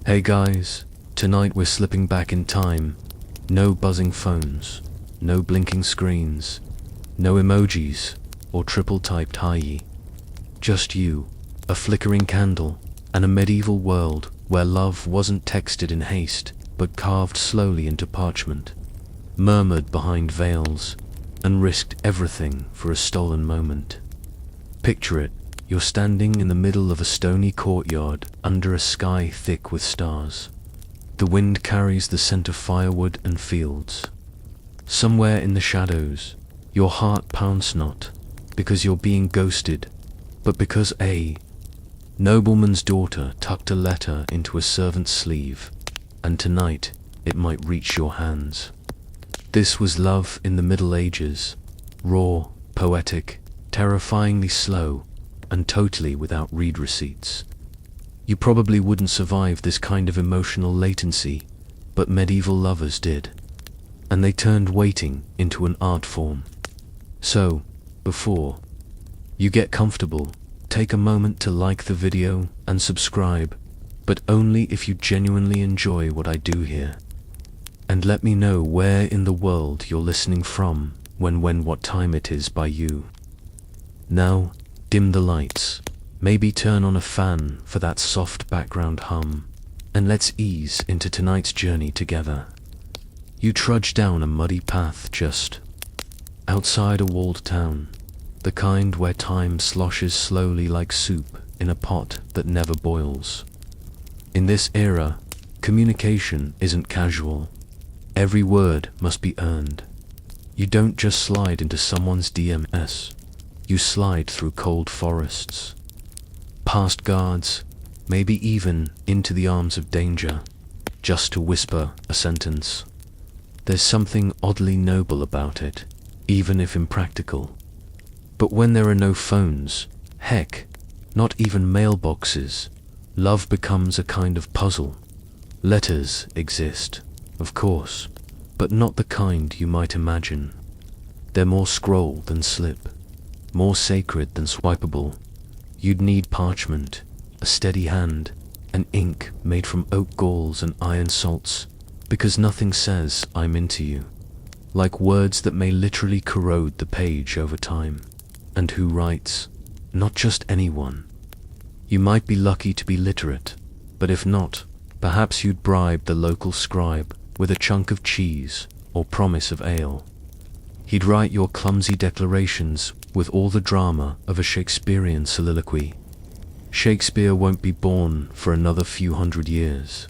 Hey guys, tonight we're slipping back in time. No buzzing phones, no blinking screens, no emojis or triple-typed hi. Just you, a flickering candle, and a medieval world where love wasn't texted in haste, but carved slowly into parchment, murmured behind veils, and risked everything for a stolen moment. Picture it, you're standing in the middle of a stony courtyard under a sky thick with stars. The wind carries the scent of firewood and fields. Somewhere in the shadows, your heart pounds not because you're being ghosted, but because a nobleman's daughter tucked a letter into a servant's sleeve, and tonight it might reach your hands. This was love in the Middle Ages, raw, poetic, terrifyingly slow, and totally without read receipts. You probably wouldn't survive this kind of emotional latency, but medieval lovers did. And they turned waiting into an art form. So, before you get comfortable, take a moment to like the video and subscribe, but only if you genuinely enjoy what I do here. And let me know where in the world you're listening from, what time it is by you. Now, dim the lights, maybe turn on a fan for that soft background hum, and let's ease into tonight's journey together. You trudge down a muddy path just outside a walled town, the kind where time sloshes slowly like soup in a pot that never boils. In this era, communication isn't casual. Every word must be earned. You don't just slide into someone's DMs. You slide through cold forests, past guards, maybe even into the arms of danger, just to whisper a sentence. There's something oddly noble about it, even if impractical. But when there are no phones, heck, not even mailboxes, love becomes a kind of puzzle. Letters exist, of course, but not the kind you might imagine. They're more scroll than slip, more sacred than swipeable. You'd need parchment, a steady hand, and ink made from oak galls and iron salts, because nothing says I'm into you like words that may literally corrode the page over time. And who writes? Not just anyone. You might be lucky to be literate, but if not, perhaps you'd bribe the local scribe with a chunk of cheese or promise of ale. He'd write your clumsy declarations with all the drama of a Shakespearean soliloquy. Shakespeare won't be born for another few hundred years.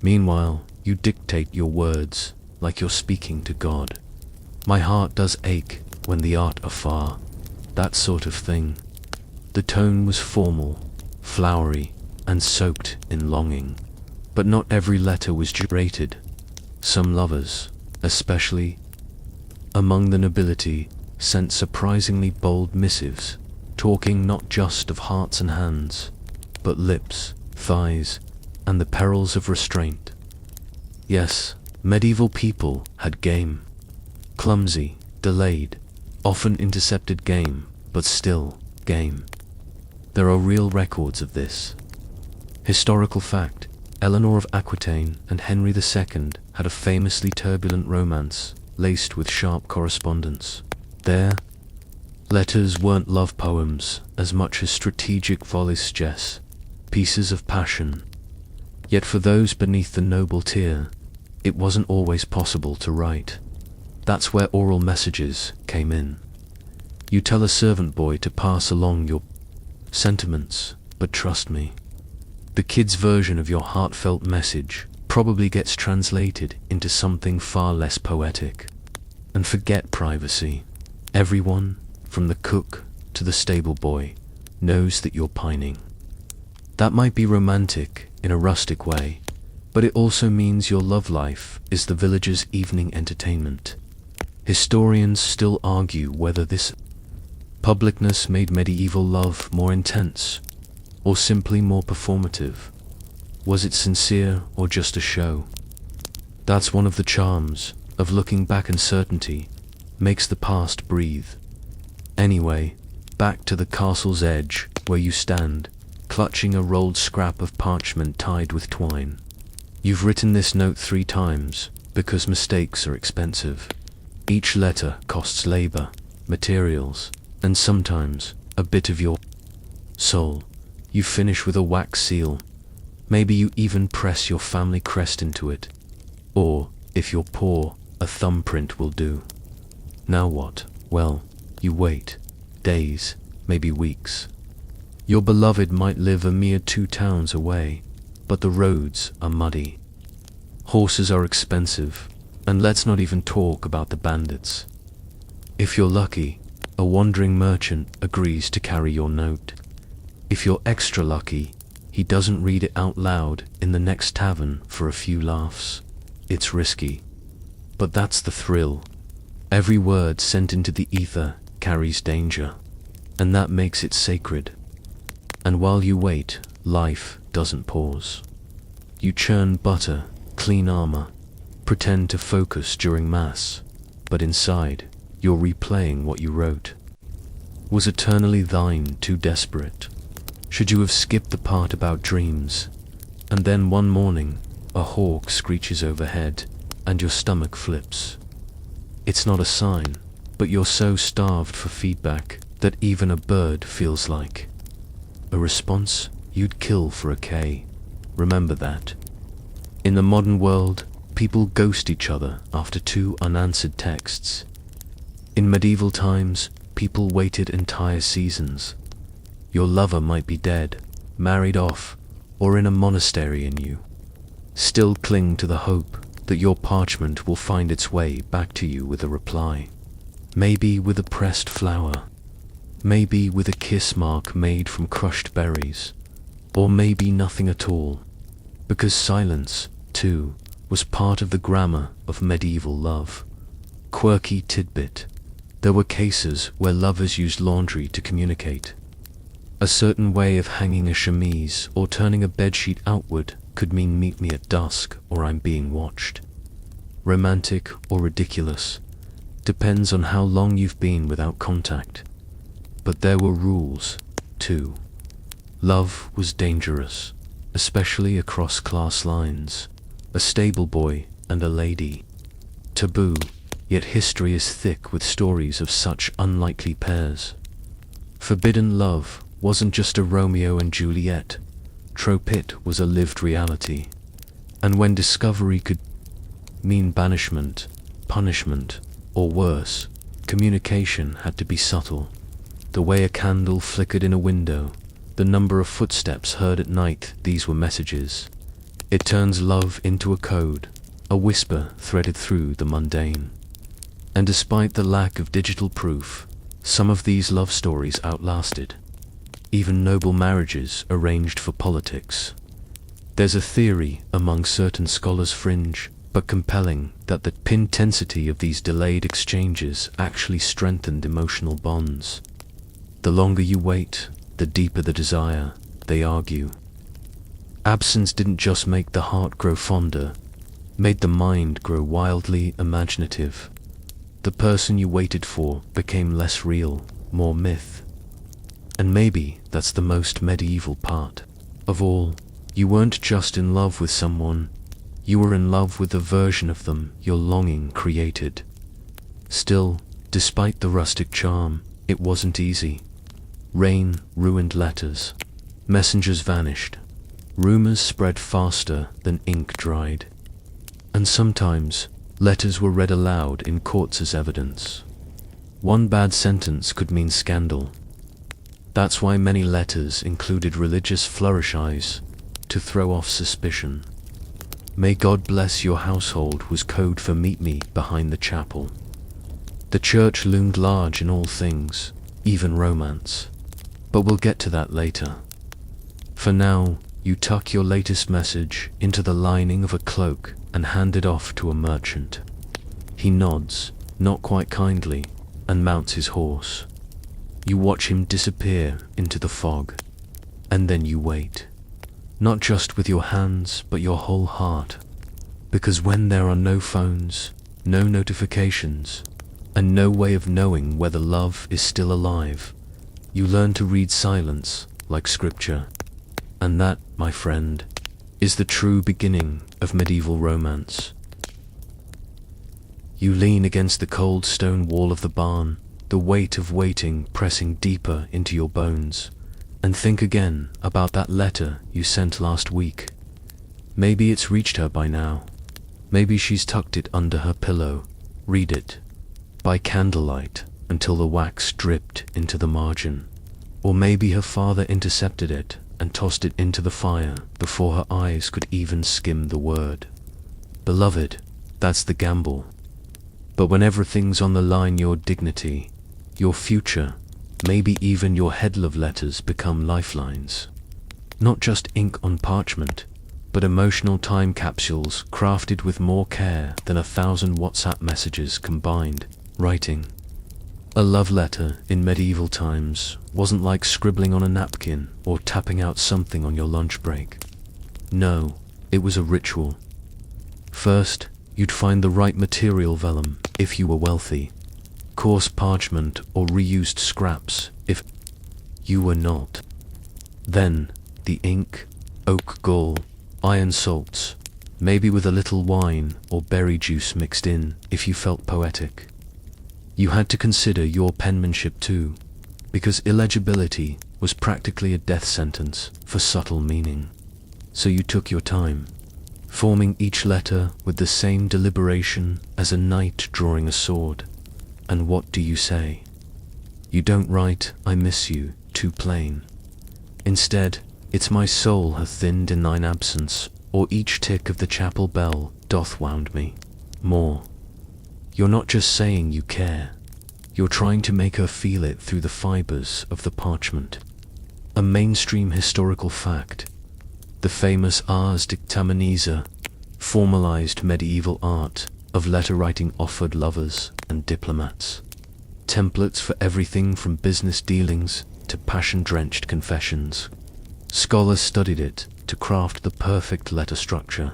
Meanwhile, you dictate your words like you're speaking to God. My heart does ache when thou art afar, that sort of thing. The tone was formal, flowery, and soaked in longing. But not every letter was rated. Some lovers, especially among the nobility, sent surprisingly bold missives, talking not just of hearts and hands, but lips, thighs, and the perils of restraint. Yes, medieval people had game. Clumsy, delayed, often intercepted game, but still game. There are real records of this. Historical fact, Eleanor of Aquitaine and Henry II had a famously turbulent romance, laced with sharp correspondence. Their letters weren't love poems as much as strategic volleys, pieces of passion. Yet for those beneath the noble tier, it wasn't always possible to write. That's where oral messages came in. You tell a servant boy to pass along your sentiments, but trust me, the kid's version of your heartfelt message probably gets translated into something far less poetic. And forget privacy. Everyone, from the cook to the stable boy, knows that you're pining. That might be romantic in a rustic way, but it also means your love life is the village's evening entertainment. Historians still argue whether this publicness made medieval love more intense, or simply more performative. Was it sincere or just a show? That's one of the charms of looking back. Uncertainty makes the past breathe. Anyway, back to the castle's edge where you stand, clutching a rolled scrap of parchment tied with twine. You've written this note 3 times, because mistakes are expensive. Each letter costs labor, materials, and sometimes a bit of your soul. You finish with a wax seal. Maybe you even press your family crest into it. Or, if you're poor, a thumbprint will do. Now what? Well, you wait. Days, maybe weeks. Your beloved might live a mere 2 towns away, but the roads are muddy. Horses are expensive, and let's not even talk about the bandits. If you're lucky, a wandering merchant agrees to carry your note. If you're extra lucky, he doesn't read it out loud in the next tavern for a few laughs. It's risky, but that's the thrill. Every word sent into the ether carries danger, and that makes it sacred. And while you wait, life doesn't pause. You churn butter, clean armor, pretend to focus during mass, but inside, you're replaying what you wrote. Was eternally thine too desperate? Should you have skipped the part about dreams? And then one morning, a hawk screeches overhead, and your stomach flips. It's not a sign, but you're so starved for feedback that even a bird feels like a response you'd kill for a K. Remember that. In the modern world, people ghost each other after 2 unanswered texts. In medieval times, people waited entire seasons. Your lover might be dead, married off, or in a monastery and you still cling to the hope that your parchment will find its way back to you with a reply. Maybe with a pressed flower, maybe with a kiss mark made from crushed berries, or maybe nothing at all, because silence, too, was part of the grammar of medieval love. Quirky tidbit: there were cases where lovers used laundry to communicate. A certain way of hanging a chemise or turning a bedsheet outward could mean meet me at dusk or I'm being watched. Romantic or ridiculous, depends on how long you've been without contact. But there were rules, too. Love was dangerous, especially across class lines. A stable boy and a lady. Taboo, yet history is thick with stories of such unlikely pairs. Forbidden love wasn't just a Romeo and Juliet. Trope it was a lived reality. And when discovery could mean banishment, punishment, or worse, communication had to be subtle. The way a candle flickered in a window, the number of footsteps heard at night, these were messages. It turns love into a code, a whisper threaded through the mundane. And despite the lack of digital proof, some of these love stories outlasted even noble marriages arranged for politics. There's a theory among certain scholars, fringe but compelling, that the intensity of these delayed exchanges actually strengthened emotional bonds. The longer you wait, the deeper the desire, they argue. Absence didn't just make the heart grow fonder, made the mind grow wildly imaginative. The person you waited for became less real, more myth. And maybe that's the most medieval part of all. You weren't just in love with someone, you were in love with the version of them your longing created. Still, despite the rustic charm, it wasn't easy. Rain ruined letters. Messengers vanished. Rumors spread faster than ink dried. And sometimes, letters were read aloud in courts as evidence. One bad sentence could mean scandal. That's why many letters included religious flourishes to throw off suspicion. May God bless your household was code for meet me behind the chapel. The church loomed large in all things, even romance. But we'll get to that later. For now, you tuck your latest message into the lining of a cloak and hand it off to a merchant. He nods, not quite kindly, and mounts his horse. You watch him disappear into the fog, and then you wait. Not just with your hands, but your whole heart. Because when there are no phones, no notifications, and no way of knowing whether love is still alive, you learn to read silence like scripture. And that, my friend, is the true beginning of medieval romance. You lean against the cold stone wall of the barn, the weight of waiting pressing deeper into your bones, and think again about that letter you sent last week. Maybe it's reached her by now. Maybe she's tucked it under her pillow. Read it by candlelight until the wax dripped into the margin. Or maybe her father intercepted it and tossed it into the fire before her eyes could even skim the word. Beloved, that's the gamble. But when everything's on the line, your dignity, your future, maybe even your head love letters become lifelines. Not just ink on parchment, but emotional time capsules crafted with more care than 1,000 WhatsApp messages combined. Writing a love letter in medieval times wasn't like scribbling on a napkin or tapping out something on your lunch break. No, it was a ritual. First, you'd find the right material: vellum, if you were wealthy, coarse parchment or reused scraps, if you were not. Then, the ink, oak gall, iron salts, maybe with a little wine or berry juice mixed in, if you felt poetic. You had to consider your penmanship too, because illegibility was practically a death sentence for subtle meaning. So you took your time, forming each letter with the same deliberation as a knight drawing a sword. And what do you say? You don't write, "I miss you," too plain. Instead, it's "my soul hath thinned in thine absence," or "each tick of the chapel bell doth wound me more." You're not just saying you care. You're trying to make her feel it through the fibers of the parchment. A mainstream historical fact, the famous Ars Dictaminense, formalized medieval art of letter writing, offered lovers and diplomats templates for everything from business dealings to passion-drenched confessions. Scholars studied it to craft the perfect letter structure: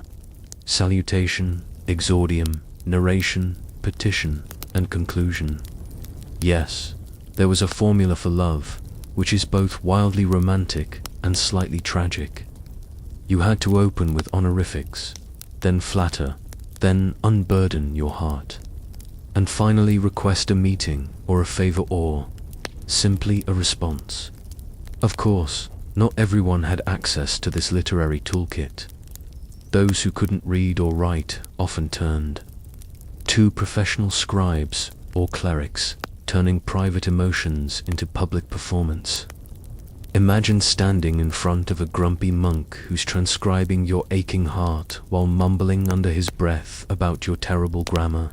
salutation, exordium, narration, petition, and conclusion. Yes, there was a formula for love, which is both wildly romantic and slightly tragic. You had to open with honorifics, then flatter, then unburden your heart, and finally request a meeting or a favor, or simply a response. Of course, not everyone had access to this literary toolkit. Those who couldn't read or write often turned to professional scribes or clerics, turning private emotions into public performance. Imagine standing in front of a grumpy monk who's transcribing your aching heart while mumbling under his breath about your terrible grammar.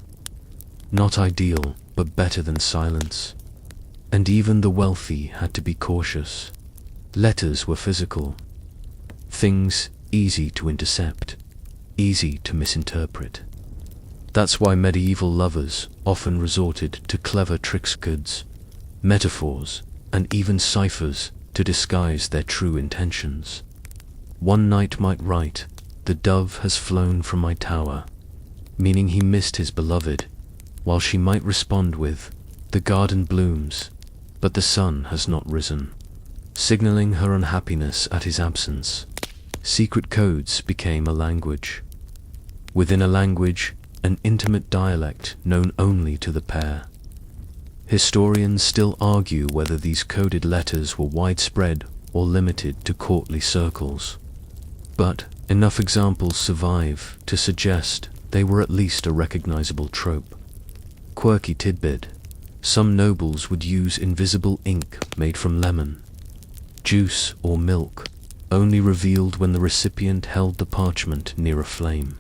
Not ideal, but better than silence. And even the wealthy had to be cautious. Letters were physical. Things easy to intercept, easy to misinterpret. That's why medieval lovers often resorted to clever trickscodes, metaphors, and even ciphers to disguise their true intentions. One knight might write, "The dove has flown from my tower," meaning he missed his beloved, while she might respond with, "The garden blooms, but the sun has not risen," signaling her unhappiness at his absence. Secret codes became a language. Within a language, an intimate dialect known only to the pair. Historians still argue whether these coded letters were widespread or limited to courtly circles. But enough examples survive to suggest they were at least a recognizable trope. Quirky tidbit: some nobles would use invisible ink made from lemon juice or milk, only revealed when the recipient held the parchment near a flame.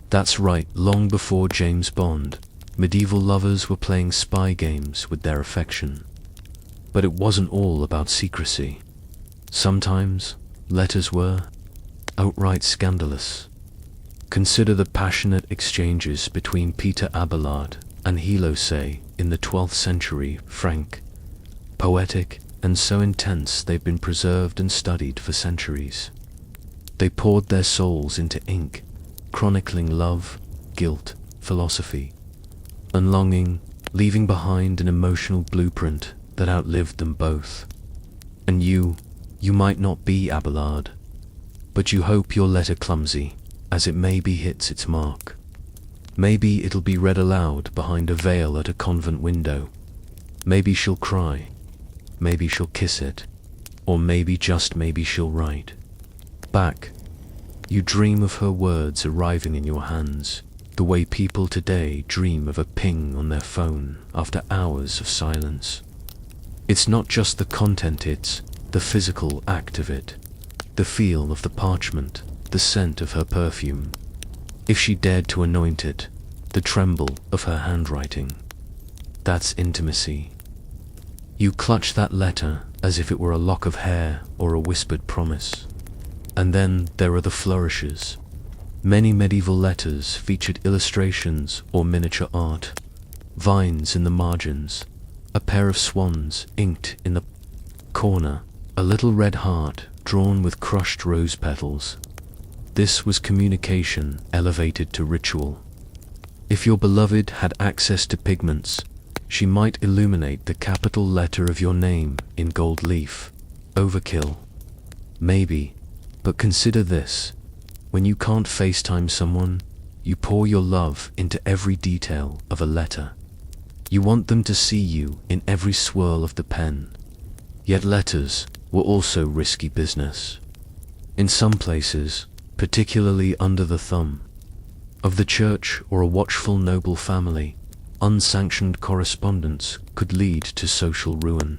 That's right, long before James Bond, medieval lovers were playing spy games with their affection. But it wasn't all about secrecy. Sometimes letters were outright scandalous. Consider the passionate exchanges between Peter Abelard and Hilosay in the 12th century, frank, poetic, and so intense they've been preserved and studied for centuries. They poured their souls into ink, chronicling love, guilt, philosophy, and longing, leaving behind an emotional blueprint that outlived them both. And you, You might not be Abelard, but you hope your letter clumsy, as it maybe hits its mark. Maybe it'll be read aloud behind a veil at a convent window. Maybe she'll cry. Maybe she'll kiss it. Or maybe, just maybe, she'll write back. You dream of her words arriving in your hands, the way people today dream of a ping on their phone after hours of silence. It's not just the content, it's the physical act of it, the feel of the parchment, the scent of her perfume. If she dared to anoint it, the tremble of her handwriting. That's intimacy. You clutch that letter as if it were a lock of hair or a whispered promise. And then there are the flourishes. Many medieval letters featured illustrations or miniature art, vines in the margins, a pair of swans inked in the corner, a little red heart drawn with crushed rose petals. This was communication elevated to ritual. If your beloved had access to pigments, she might illuminate the capital letter of your name in gold leaf. Overkill? Maybe, but consider this. When you can't FaceTime someone, you pour your love into every detail of a letter. You want them to see you in every swirl of the pen. Yet letters were also risky business. In some places, particularly under the thumb of the church or a watchful noble family, unsanctioned correspondence could lead to social ruin.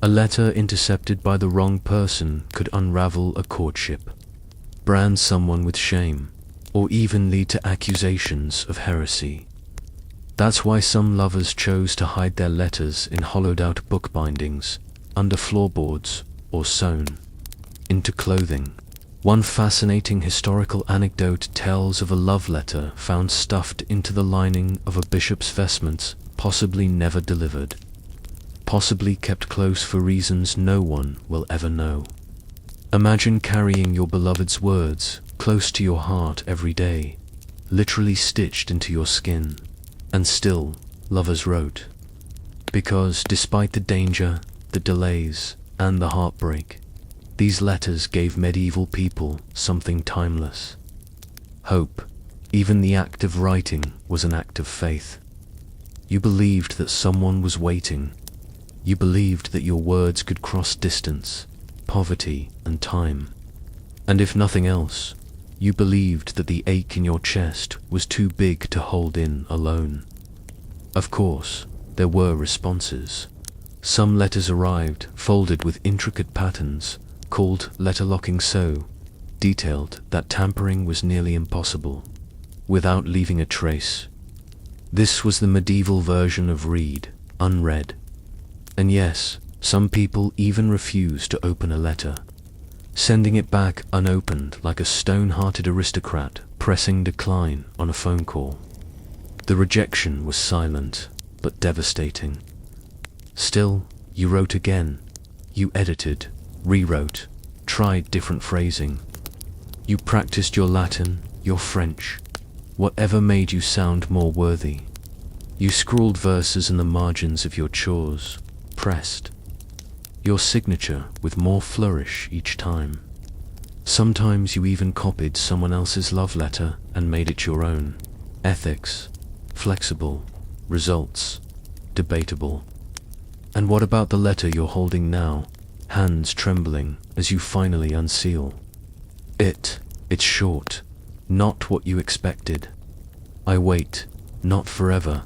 A letter intercepted by the wrong person could unravel a courtship, brand someone with shame, or even lead to accusations of heresy. That's why some lovers chose to hide their letters in hollowed-out book bindings, under floorboards, or sewn into clothing. One fascinating historical anecdote tells of a love letter found stuffed into the lining of a bishop's vestments, possibly never delivered, possibly kept close for reasons no one will ever know. Imagine carrying your beloved's words close to your heart every day, literally stitched into your skin. And still, lovers wrote. Because despite the danger, the delays, and the heartbreak, these letters gave medieval people something timeless. Hope. Even the act of writing was an act of faith. You believed that someone was waiting. You believed that your words could cross distance, poverty, and time. And if nothing else, you believed that the ache in your chest was too big to hold in alone. Of course, there were responses. Some letters arrived folded with intricate patterns, called letterlocking, so detailed that tampering was nearly impossible, without leaving a trace. This was the medieval version of read, unread. And yes, some people even refused to open a letter, sending it back unopened like a stone-hearted aristocrat pressing decline on a phone call. The rejection was silent, but devastating. Still, you wrote again. You edited, rewrote, tried different phrasing. You practiced your Latin, your French, whatever made you sound more worthy. You scrawled verses in the margins of your chores, pressed your signature with more flourish each time. Sometimes you even copied someone else's love letter and made it your own. Ethics, flexible. Results, debatable. And what about the letter you're holding now, hands trembling as you finally unseal? It's short, not what you expected. I wait, not forever,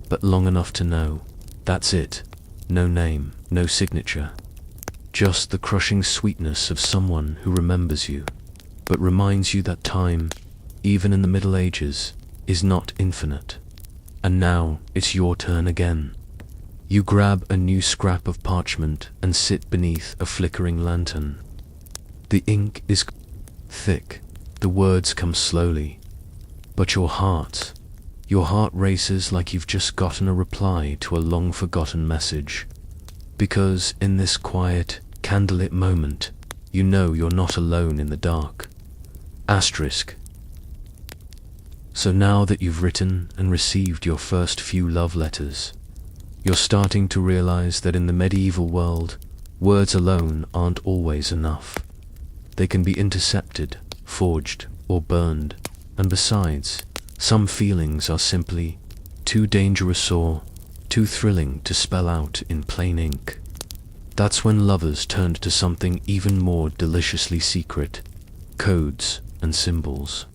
but long enough to know. That's it. No name, no signature. Just the crushing sweetness of someone who remembers you, but reminds you that time, even in the Middle Ages, is not infinite. And now it's your turn again. You grab a new scrap of parchment and sit beneath a flickering lantern. The ink is thick, the words come slowly, but your heart races like you've just gotten a reply to a long-forgotten message. Because in this quiet, candlelit moment, you know you're not alone in the dark. Asterisk. So now that you've written and received your first few love letters, you're starting to realize that in the medieval world, Words alone aren't always enough. They can be intercepted, forged, or burned, and besides, some feelings are simply too dangerous or too thrilling to spell out in plain ink. That's when lovers turned to something even more deliciously secret: codes and symbols.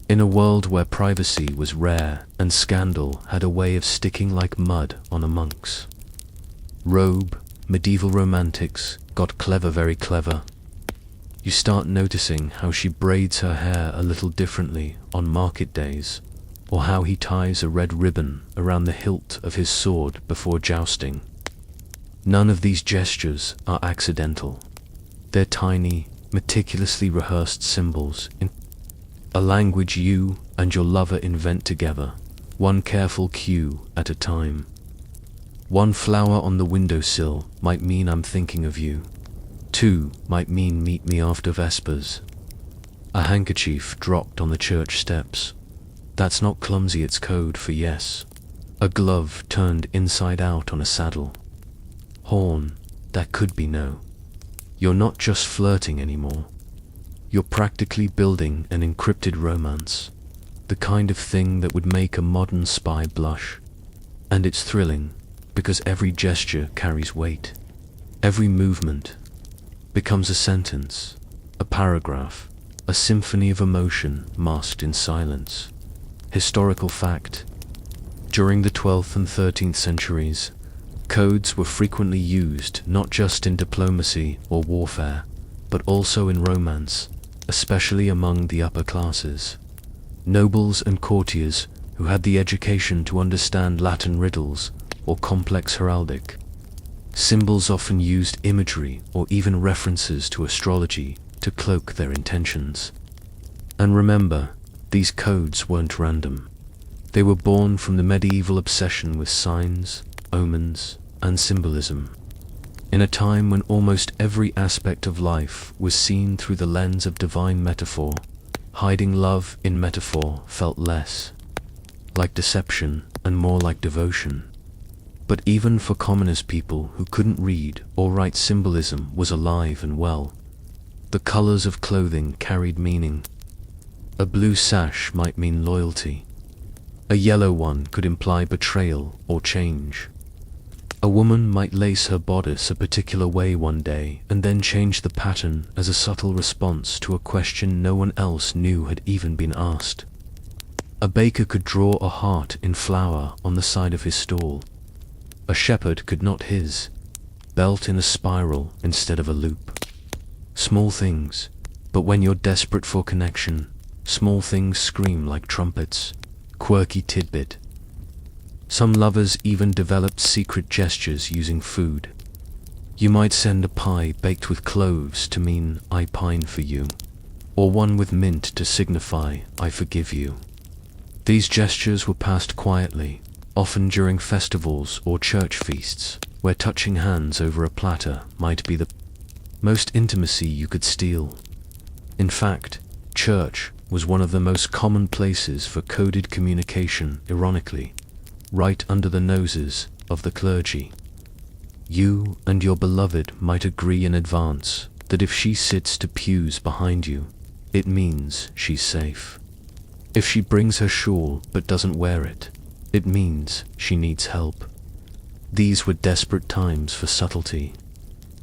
In a world where privacy was rare and scandal had a way of sticking like mud on a monk's robe, medieval romantics got clever, very clever. You start noticing how she braids her hair a little differently on market days, or how he ties a red ribbon around the hilt of his sword before jousting. None of these gestures are accidental. They're tiny, meticulously rehearsed symbols in a language you and your lover invent together, one careful cue at a time. One flower on the windowsill might mean I'm thinking of you. 2 might mean meet me after Vespers. A handkerchief dropped on the church steps. That's not clumsy, it's code for yes. A glove turned inside out on a saddle. Horn, that could be no. You're not just flirting anymore. You're practically building an encrypted romance, the kind of thing that would make a modern spy blush. And it's thrilling, because every gesture carries weight. Every movement becomes a sentence, a paragraph, a symphony of emotion masked in silence. Historical fact: during the 12th and 13th centuries, codes were frequently used not just in diplomacy or warfare, but also in romance, especially among the upper classes. Nobles and courtiers who had the education to understand Latin riddles or complex heraldic symbols often used imagery or even references to astrology to cloak their intentions. And remember, these codes weren't random. They were born from the medieval obsession with signs, omens, and symbolism. In a time when almost every aspect of life was seen through the lens of divine metaphor, hiding love in metaphor felt less like deception and more like devotion. But even for commoners, people who couldn't read or write, symbolism was alive and well. The colors of clothing carried meaning. A blue sash might mean loyalty. A yellow one could imply betrayal or change. A woman might lace her bodice a particular way one day and then change the pattern as a subtle response to a question no one else knew had even been asked. A baker could draw a heart in flour on the side of his stall. A shepherd could knot his belt in a spiral instead of a loop. Small things, but when you're desperate for connection, small things scream like trumpets. Quirky tidbit: some lovers even developed secret gestures using food. You might send a pie baked with cloves to mean I pine for you, or one with mint to signify I forgive you. These gestures were passed quietly, often during festivals or church feasts, where touching hands over a platter might be the most intimacy you could steal. In fact, church was one of the most common places for coded communication, ironically, right under the noses of the clergy. You and your beloved might agree in advance that if she sits 2 pews behind you, it means she's safe. If she brings her shawl but doesn't wear it, it means she needs help. These were desperate times for subtlety,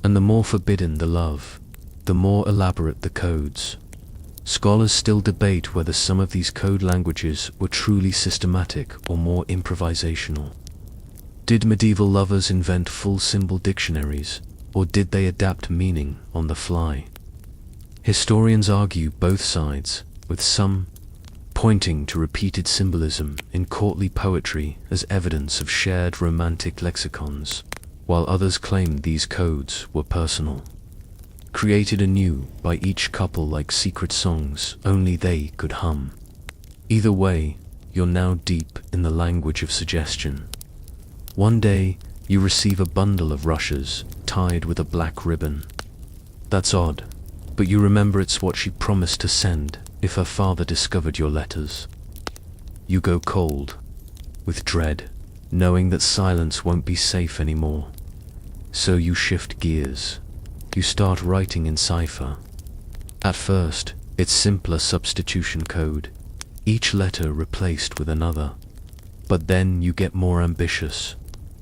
and the more forbidden the love, the more elaborate the codes. Scholars still debate whether some of these code languages were truly systematic or more improvisational. Did medieval lovers invent full symbol dictionaries, or did they adapt meaning on the fly? Historians argue both sides, with some pointing to repeated symbolism in courtly poetry as evidence of shared romantic lexicons, while others claim these codes were personal, created anew by each couple like secret songs only they could hum. Either way, you're now deep in the language of suggestion. One day, you receive a bundle of rushes tied with a black ribbon. That's odd, but you remember it's what she promised to send if her father discovered your letters. You go cold, with dread, knowing that silence won't be safe anymore. So you shift gears. You start writing in cipher. At first, it's simpler substitution code, each letter replaced with another. But then you get more ambitious.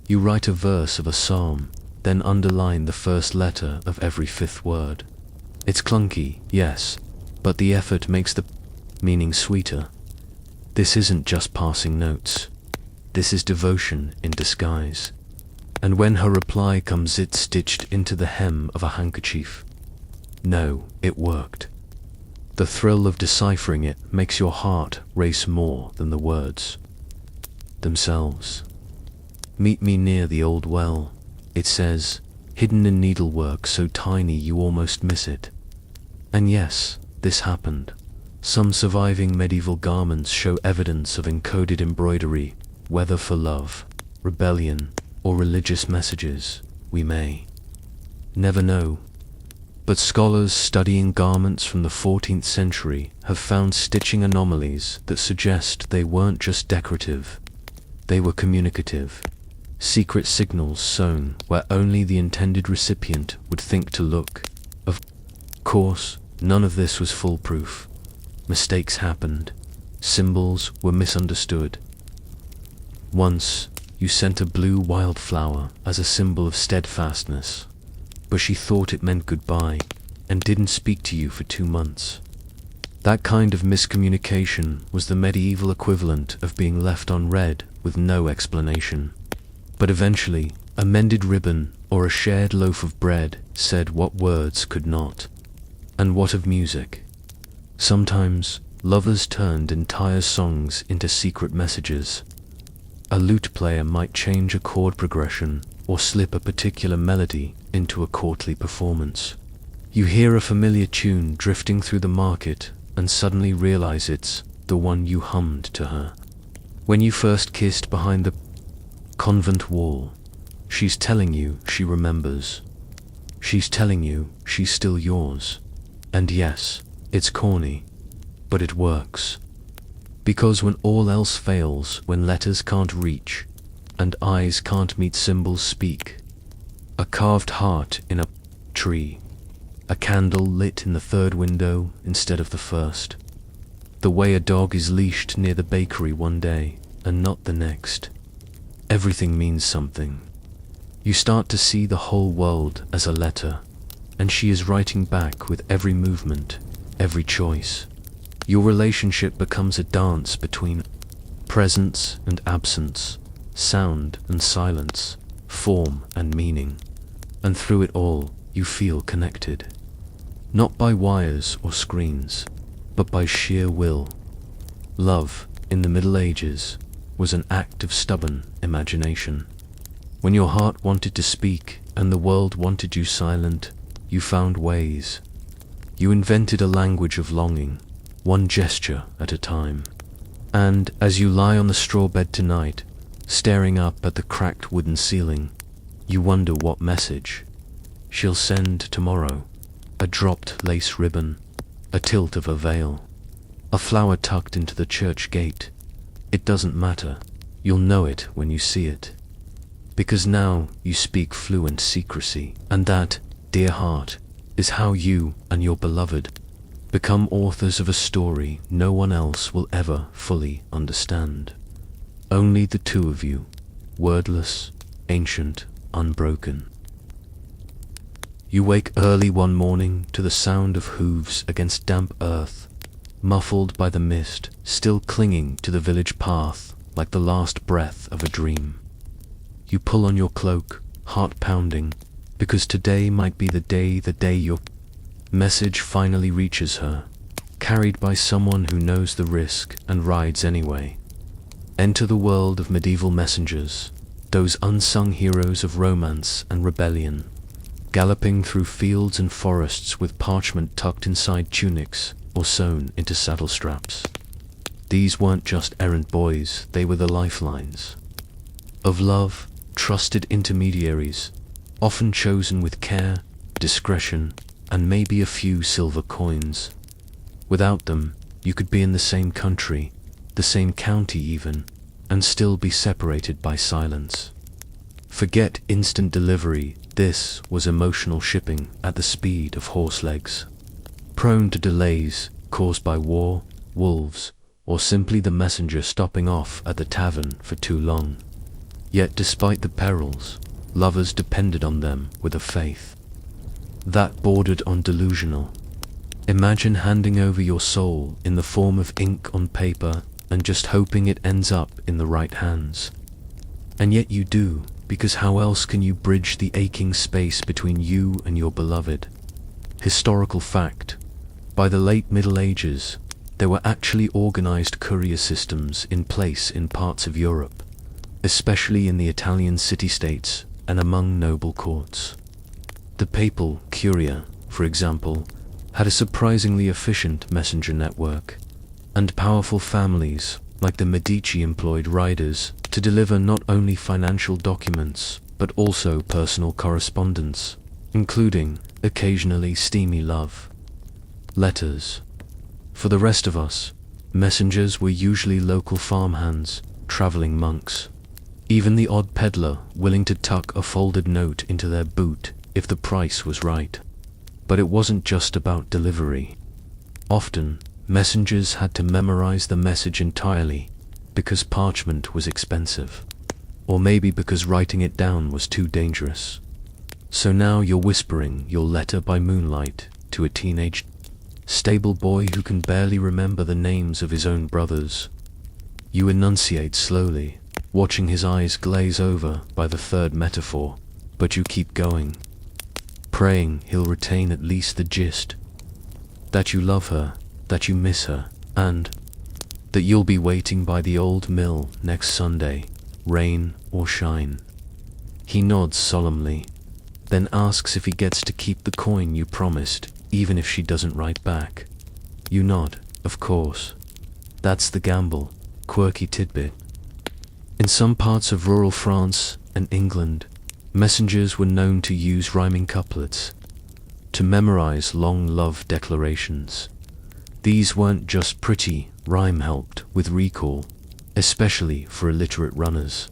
You write a verse of a psalm, then underline the first letter of every fifth word. It's clunky, yes, but the effort makes the meaning sweeter. This isn't just passing notes. This is devotion in disguise. And when her reply comes, it's stitched into the hem of a handkerchief. No, it worked. The thrill of deciphering it makes your heart race more than the words themselves. Meet me near the old well, it says, hidden in needlework so tiny you almost miss it. And yes, this happened. Some surviving medieval garments show evidence of encoded embroidery, whether for love, rebellion, or religious messages, we may never know. But scholars studying garments from the 14th century have found stitching anomalies that suggest they weren't just decorative, they were communicative. Secret signals sewn where only the intended recipient would think to look. Of course, none of this was foolproof. Mistakes happened. Symbols were misunderstood. Once, you sent a blue wildflower as a symbol of steadfastness, but she thought it meant goodbye and didn't speak to you for 2 months. That kind of miscommunication was the medieval equivalent of being left unread with no explanation. But eventually, a mended ribbon or a shared loaf of bread said what words could not. And what of music? Sometimes, lovers turned entire songs into secret messages. A lute player might change a chord progression or slip a particular melody into a courtly performance. You hear a familiar tune drifting through the market and suddenly realize it's the one you hummed to her when you first kissed behind the convent wall. She's telling you she remembers. She's telling you she's still yours. And yes, it's corny, but it works. Because when all else fails, when letters can't reach, and eyes can't meet, symbols speak. A carved heart in a tree. A candle lit in the third window instead of the first. The way a dog is leashed near the bakery one day, and not the next. Everything means something. You start to see the whole world as a letter, and she is writing back with every movement, every choice. Your relationship becomes a dance between presence and absence, sound and silence, form and meaning. And through it all, you feel connected. Not by wires or screens, but by sheer will. Love, in the Middle Ages, was an act of stubborn imagination. When your heart wanted to speak and the world wanted you silent, you found ways. You invented a language of longing, one gesture at a time. And as you lie on the straw bed tonight, staring up at the cracked wooden ceiling, you wonder what message she'll send tomorrow. A dropped lace ribbon, a tilt of a veil, a flower tucked into the church gate. It doesn't matter. You'll know it when you see it. Because now you speak fluent secrecy, and that, dear heart, is how you and your beloved become authors of a story no one else will ever fully understand. Only the two of you, wordless, ancient, unbroken. You wake early one morning to the sound of hooves against damp earth, muffled by the mist, still clinging to the village path like the last breath of a dream. You pull on your cloak, heart pounding, because today might be the day your message finally reaches her, carried by someone who knows the risk and rides anyway. Enter the world of medieval messengers, those unsung heroes of romance and rebellion, galloping through fields and forests with parchment tucked inside tunics or sewn into saddle straps. These weren't just errant boys, they were the lifelines of love, trusted intermediaries, often chosen with care, discretion, and maybe a few silver coins. Without them, you could be in the same country, the same county even, and still be separated by silence. Forget instant delivery, This was emotional shipping at the speed of horse legs, prone to delays caused by war, wolves, or simply the messenger stopping off at the tavern for too long. Yet despite the perils, lovers depended on them with a faith that bordered on delusional. Imagine handing over your soul in the form of ink on paper and just hoping it ends up in the right hands. And yet you do, because how else can you bridge the aching space between you and your beloved? Historical fact: by the late Middle Ages, there were actually organized courier systems in place in parts of Europe, especially in the Italian city-states and among noble courts. The papal curia, for example, had a surprisingly efficient messenger network, and powerful families like the Medici employed riders to deliver not only financial documents but also personal correspondence, including, occasionally, steamy love letters. For the rest of us, messengers were usually local farmhands, traveling monks, even the odd peddler willing to tuck a folded note into their boot if the price was right. But it wasn't just about delivery. Often, messengers had to memorize the message entirely because parchment was expensive, or maybe because writing it down was too dangerous. So now you're whispering your letter by moonlight to a teenage stable boy who can barely remember the names of his own brothers. You enunciate slowly, watching his eyes glaze over by the third metaphor, but you keep going, praying he'll retain at least the gist, that you love her, that you miss her, and that you'll be waiting by the old mill next Sunday, rain or shine. He nods solemnly, then asks if he gets to keep the coin you promised, even if she doesn't write back. You nod, of course. That's the gamble. Quirky tidbit. In some parts of rural France and England, messengers were known to use rhyming couplets to memorize long love declarations. These weren't just pretty, rhyme helped with recall, especially for illiterate runners.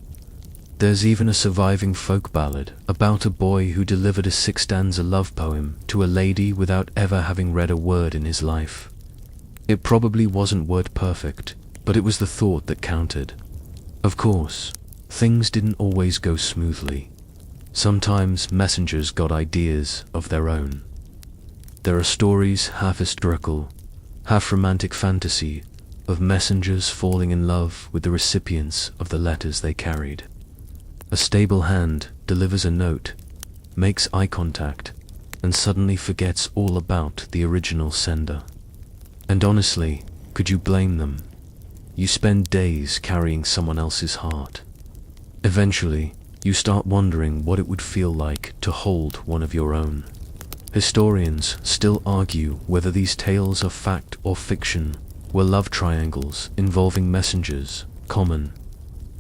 There's even a surviving folk ballad about a boy who delivered a 6-stanza love poem to a lady without ever having read a word in his life. It probably wasn't word perfect, but it was the thought that counted. Of course, things didn't always go smoothly. Sometimes messengers got ideas of their own. There are stories, half historical, half romantic fantasy, of messengers falling in love with the recipients of the letters they carried. A stable hand delivers a note, makes eye contact, and suddenly forgets all about the original sender. And honestly, could you blame them? You spend days carrying someone else's heart. Eventually, you start wondering what it would feel like to hold one of your own. Historians still argue whether these tales are fact or fiction. Were love triangles involving messengers common,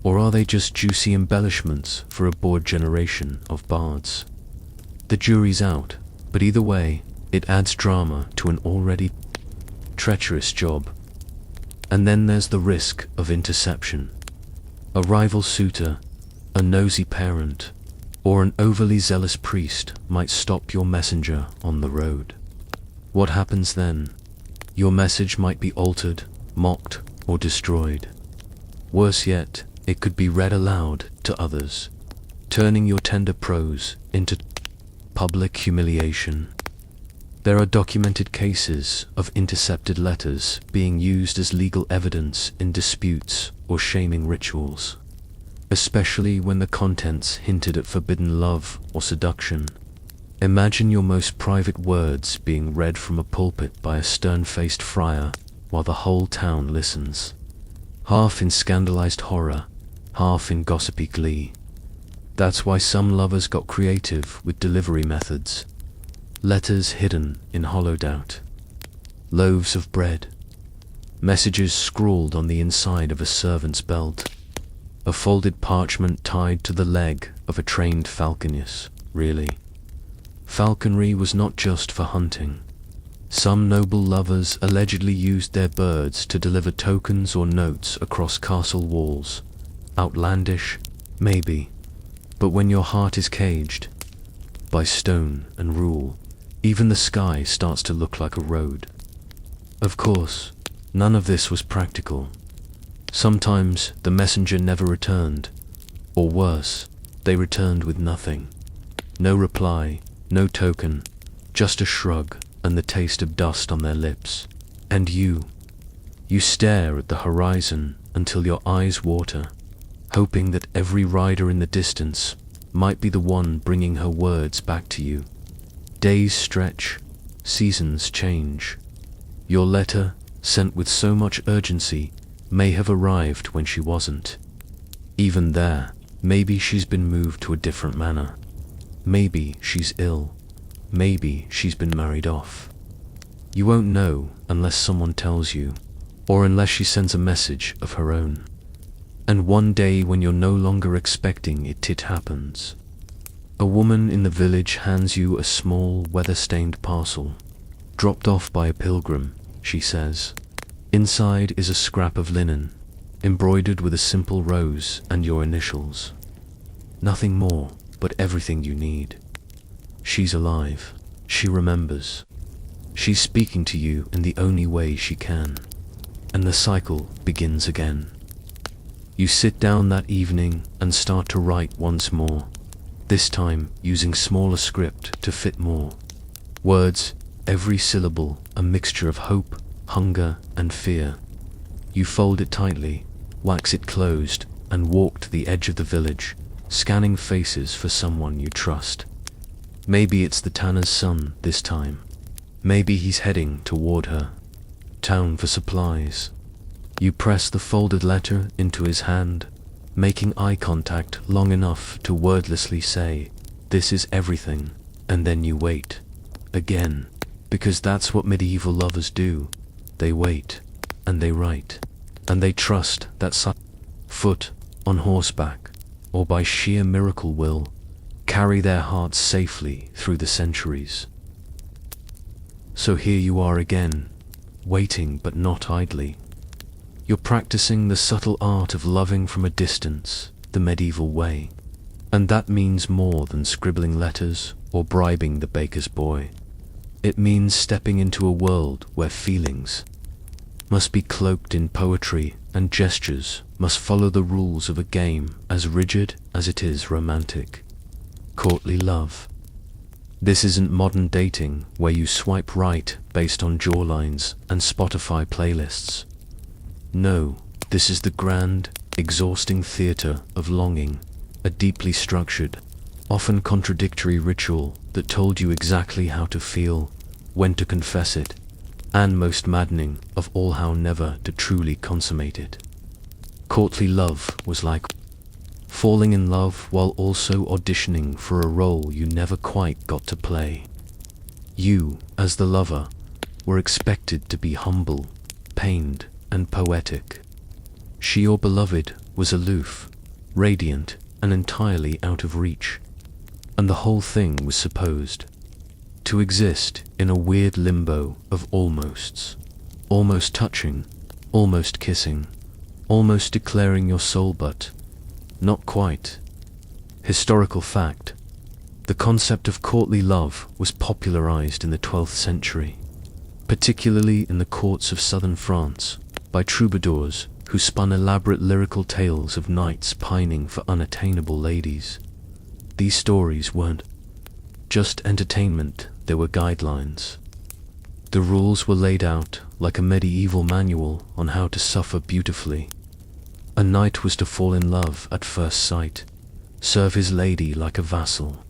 or are they just juicy embellishments for a bored generation of bards? The jury's out, but either way, it adds drama to an already treacherous job. And then there's the risk of interception. A rival suitor, a nosy parent, or an overly zealous priest might stop your messenger on the road. What happens then? Your message might be altered, mocked, or destroyed. Worse yet, it could be read aloud to others, turning your tender prose into public humiliation. There are documented cases of intercepted letters being used as legal evidence in disputes or shaming rituals, especially when the contents hinted at forbidden love or seduction. Imagine your most private words being read from a pulpit by a stern-faced friar while the whole town listens, half in scandalized horror, half in gossipy glee. That's why some lovers got creative with delivery methods. Letters hidden in hollowed out loaves of bread, messages scrawled on the inside of a servant's belt, a folded parchment tied to the leg of a trained falconess. Really, falconry was not just for hunting. Some noble lovers allegedly used their birds to deliver tokens or notes across castle walls. Outlandish, maybe, but when your heart is caged, by stone and rule. Even the sky starts to look like a road. Of course, none of this was practical. Sometimes the messenger never returned, or worse, they returned with nothing. No reply, no token, just a shrug and the taste of dust on their lips. And you stare at the horizon until your eyes water, hoping that every rider in the distance might be the one bringing her words back to you. Days stretch, seasons change. Your letter, sent with so much urgency, may have arrived when she wasn't. Even there, maybe she's been moved to a different manor. Maybe she's ill. Maybe she's been married off. You won't know unless someone tells you, or unless she sends a message of her own. And one day when you're no longer expecting it, it happens. A woman in the village hands you a small, weather-stained parcel, dropped off by a pilgrim, she says. Inside is a scrap of linen, embroidered with a simple rose and your initials. Nothing more, but everything you need. She's alive. She remembers. She's speaking to you in the only way she can. And the cycle begins again. You sit down that evening and start to write once more, this time using smaller script to fit more. Words, every syllable a mixture of hope, hunger, and fear. You fold it tightly, wax it closed, and walk to the edge of the village, scanning faces for someone you trust. Maybe it's the tanner's son this time. Maybe he's heading toward her town for supplies. You press the folded letter into his hand, making eye contact long enough to wordlessly say, "This is everything," and then you wait. Again, because that's what medieval lovers do. They wait, and they write, and they trust that foot, on horseback, or by sheer miracle will, carry their hearts safely through the centuries. So here you are again, waiting but not idly. You're practicing the subtle art of loving from a distance, the medieval way. And that means more than scribbling letters or bribing the baker's boy. It means stepping into a world where feelings must be cloaked in poetry and gestures must follow the rules of a game as rigid as it is romantic. Courtly love. This isn't modern dating where you swipe right based on jawlines and Spotify playlists. No, this is the grand, exhausting theater of longing, a deeply structured, often contradictory ritual that told you exactly how to feel, when to confess it, and most maddening of all, how never to truly consummate it. Courtly love was like falling in love while also auditioning for a role you never quite got to play. You, as the lover, were expected to be humble, pained, and poetic. She, your beloved, was aloof, radiant, and entirely out of reach. And the whole thing was supposed to exist in a weird limbo of almosts. Almost touching, almost kissing, almost declaring your soul, but not quite. Historical fact: the concept of courtly love was popularized in the 12th century, particularly in the courts of southern France, by troubadours who spun elaborate lyrical tales of knights pining for unattainable ladies. These stories weren't just entertainment, they were guidelines. The rules were laid out like a medieval manual on how to suffer beautifully. A knight was to fall in love at first sight, serve his lady like a vassal,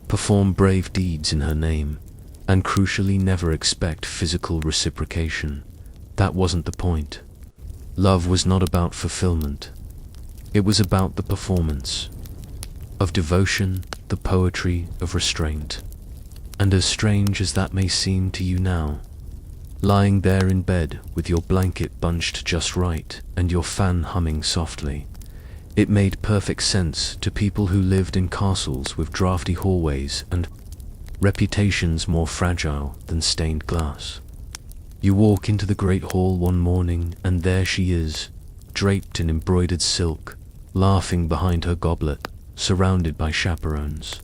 perform brave deeds in her name, and crucially never expect physical reciprocation. That wasn't the point. Love was not about fulfillment. It was about the performance of devotion, the poetry of restraint. And as strange as that may seem to you now, lying there in bed with your blanket bunched just right and your fan humming softly, it made perfect sense to people who lived in castles with drafty hallways and reputations more fragile than stained glass. You walk into the great hall one morning and there she is, draped in embroidered silk, laughing behind her goblet, surrounded by chaperones.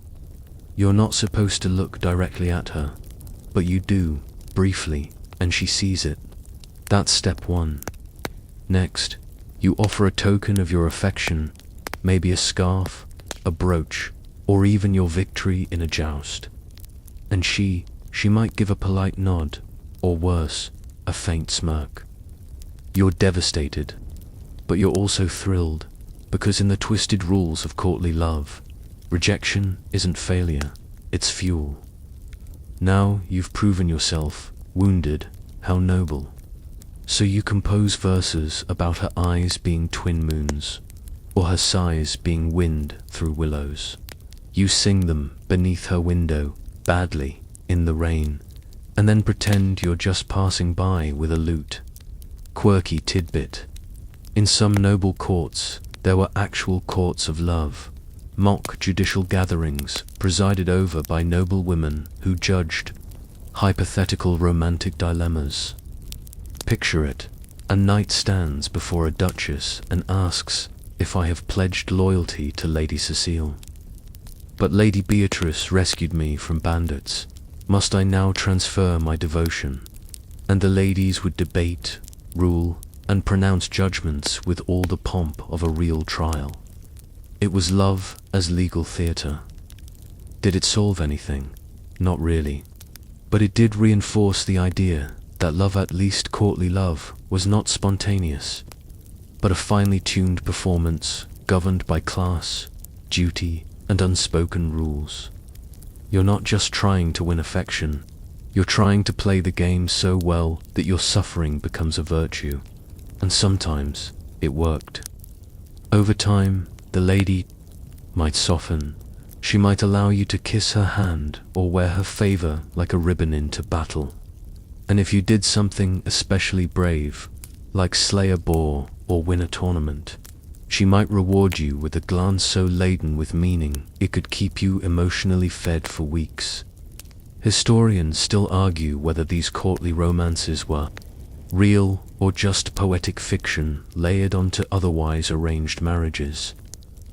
You're not supposed to look directly at her, but you do, briefly, and she sees it. That's step one. Next, you offer a token of your affection, maybe a scarf, a brooch, or even your victory in a joust. And she might give a polite nod, or worse, a faint smirk. You're devastated, but you're also thrilled, because in the twisted rules of courtly love, rejection isn't failure, it's fuel. Now you've proven yourself, wounded, how noble. So you compose verses about her eyes being twin moons, or her sighs being wind through willows. You sing them beneath her window, badly, in the rain, and then pretend you're just passing by with a lute. Quirky tidbit. In some noble courts, there were actual courts of love, mock judicial gatherings presided over by noble women who judged hypothetical romantic dilemmas. Picture it. A knight stands before a duchess and asks if I have pledged loyalty to Lady Cecile. But Lady Beatrice rescued me from bandits. Must I now transfer my devotion? And the ladies would debate, rule, and pronounce judgments with all the pomp of a real trial. It was love as legal theatre. Did it solve anything? Not really. But it did reinforce the idea that love, at least courtly love, was not spontaneous, but a finely tuned performance governed by class, duty, and unspoken rules. You're not just trying to win affection, you're trying to play the game so well that your suffering becomes a virtue. And sometimes it worked. Over time, the lady might soften. She might allow you to kiss her hand or wear her favor like a ribbon into battle. And if you did something especially brave, like slay a boar or win a tournament, she might reward you with a glance so laden with meaning it could keep you emotionally fed for weeks. Historians still argue whether these courtly romances were real or just poetic fiction layered onto otherwise arranged marriages.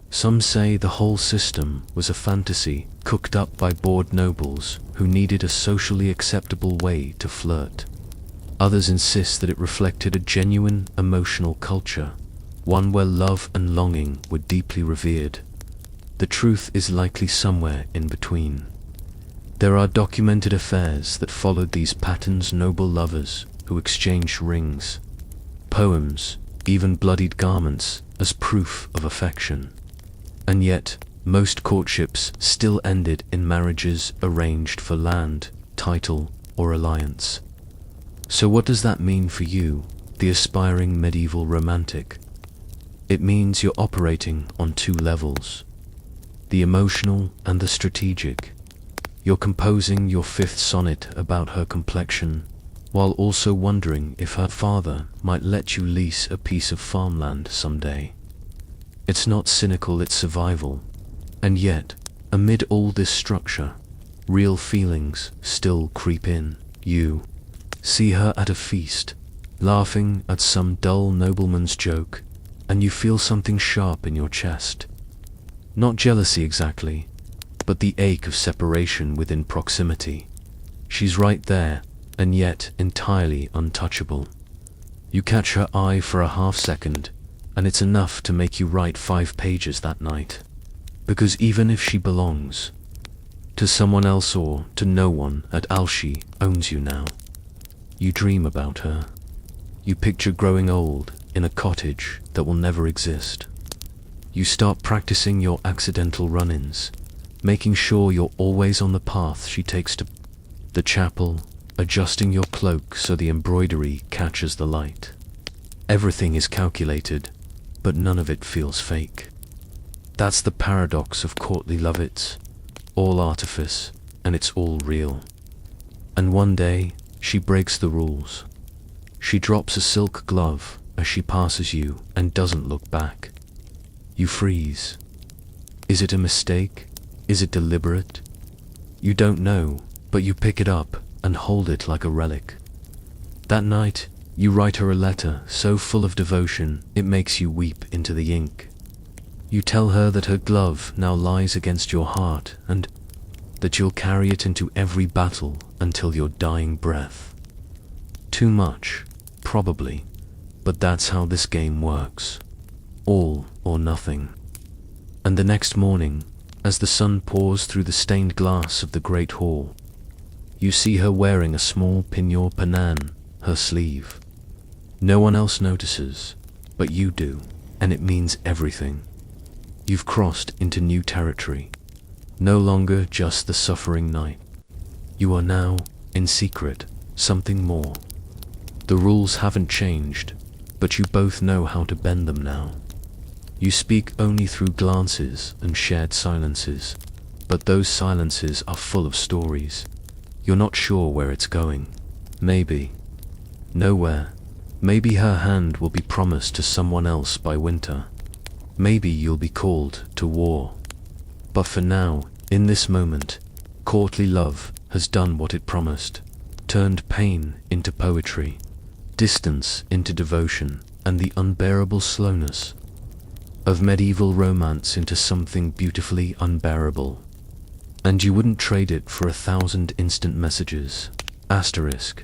Some say the whole system was a fantasy cooked up by bored nobles who needed a socially acceptable way to flirt. Others insist that it reflected a genuine emotional culture, one where love and longing were deeply revered. The truth is likely somewhere in between. There are documented affairs that followed these patterns, noble lovers who exchanged rings, poems, even bloodied garments as proof of affection. And yet, most courtships still ended in marriages arranged for land, title, or alliance. So what does that mean for you, the aspiring medieval romantic? It means you're operating on two levels, the emotional and the strategic. You're composing your fifth sonnet about her complexion, while also wondering if her father might let you lease a piece of farmland someday. It's not cynical, it's survival. And yet, amid all this structure, real feelings still creep in. You see her at a feast, laughing at some dull nobleman's joke, and you feel something sharp in your chest. Not jealousy exactly, but the ache of separation within proximity. She's right there, and yet entirely untouchable. You catch her eye for a half second, and it's enough to make you write 5 pages that night. Because even if she belongs to someone else or to no one at all, she owns you now. You dream about her. You picture growing old in a cottage that will never exist. You start practicing your accidental run-ins, making sure you're always on the path she takes to the chapel, adjusting your cloak so the embroidery catches the light. Everything is calculated, but none of it feels fake. That's the paradox of courtly love. It's all artifice, and it's all real. And one day, she breaks the rules. She drops a silk glove as she passes you and doesn't look back. You freeze. Is it a mistake? Is it deliberate? You don't know, but you pick it up and hold it like a relic. That night, you write her a letter so full of devotion it makes you weep into the ink. You tell her that her glove now lies against your heart, and that you'll carry it into every battle until your dying breath. Too much, probably, but that's how this game works. All or nothing. And the next morning, as the sun pours through the stained glass of the great hall, you see her wearing a small pignor panan, her sleeve. No one else notices, but you do, and it means everything. You've crossed into new territory, no longer just the suffering knight. You are now, in secret, something more. The rules haven't changed, but you both know how to bend them now. You speak only through glances and shared silences, but those silences are full of stories. You're not sure where it's going. Maybe. Nowhere. Maybe her hand will be promised to someone else by winter. Maybe you'll be called to war. But for now, in this moment, courtly love has done what it promised, turned pain into poetry, distance into devotion, and the unbearable slowness of medieval romance into something beautifully unbearable. And you wouldn't trade it for 1,000 instant messages. Asterisk.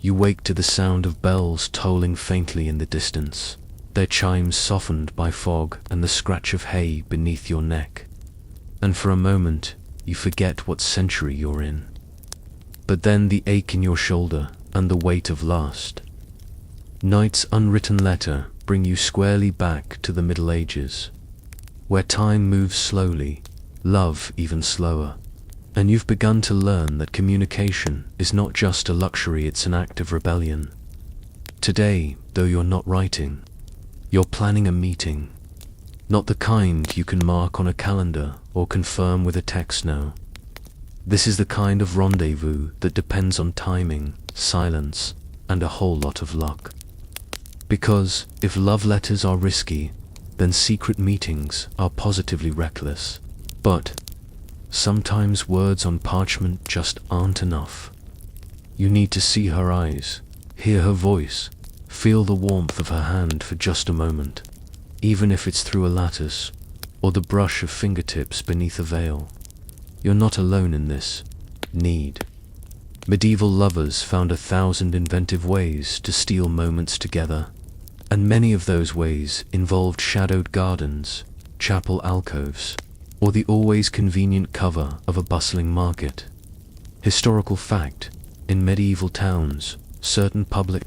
You wake to the sound of bells tolling faintly in the distance, their chimes softened by fog and the scratch of hay beneath your neck. And for a moment, you forget what century you're in. But then the ache in your shoulder and the weight of lust. Night's unwritten letter bring you squarely back to the Middle Ages, where time moves slowly, love even slower, and you've begun to learn that communication is not just a luxury, it's an act of rebellion. Today, though you're not writing, you're planning a meeting, not the kind you can mark on a calendar or confirm with a text no. This is the kind of rendezvous that depends on timing, silence, and a whole lot of luck. Because if love letters are risky, then secret meetings are positively reckless. But sometimes words on parchment just aren't enough. You need to see her eyes, hear her voice, feel the warmth of her hand for just a moment, even if it's through a lattice or the brush of fingertips beneath a veil. You're not alone in this need. Medieval lovers found 1,000 inventive ways to steal moments together, and many of those ways involved shadowed gardens, chapel alcoves, or the always convenient cover of a bustling market. Historical fact, in medieval towns, certain public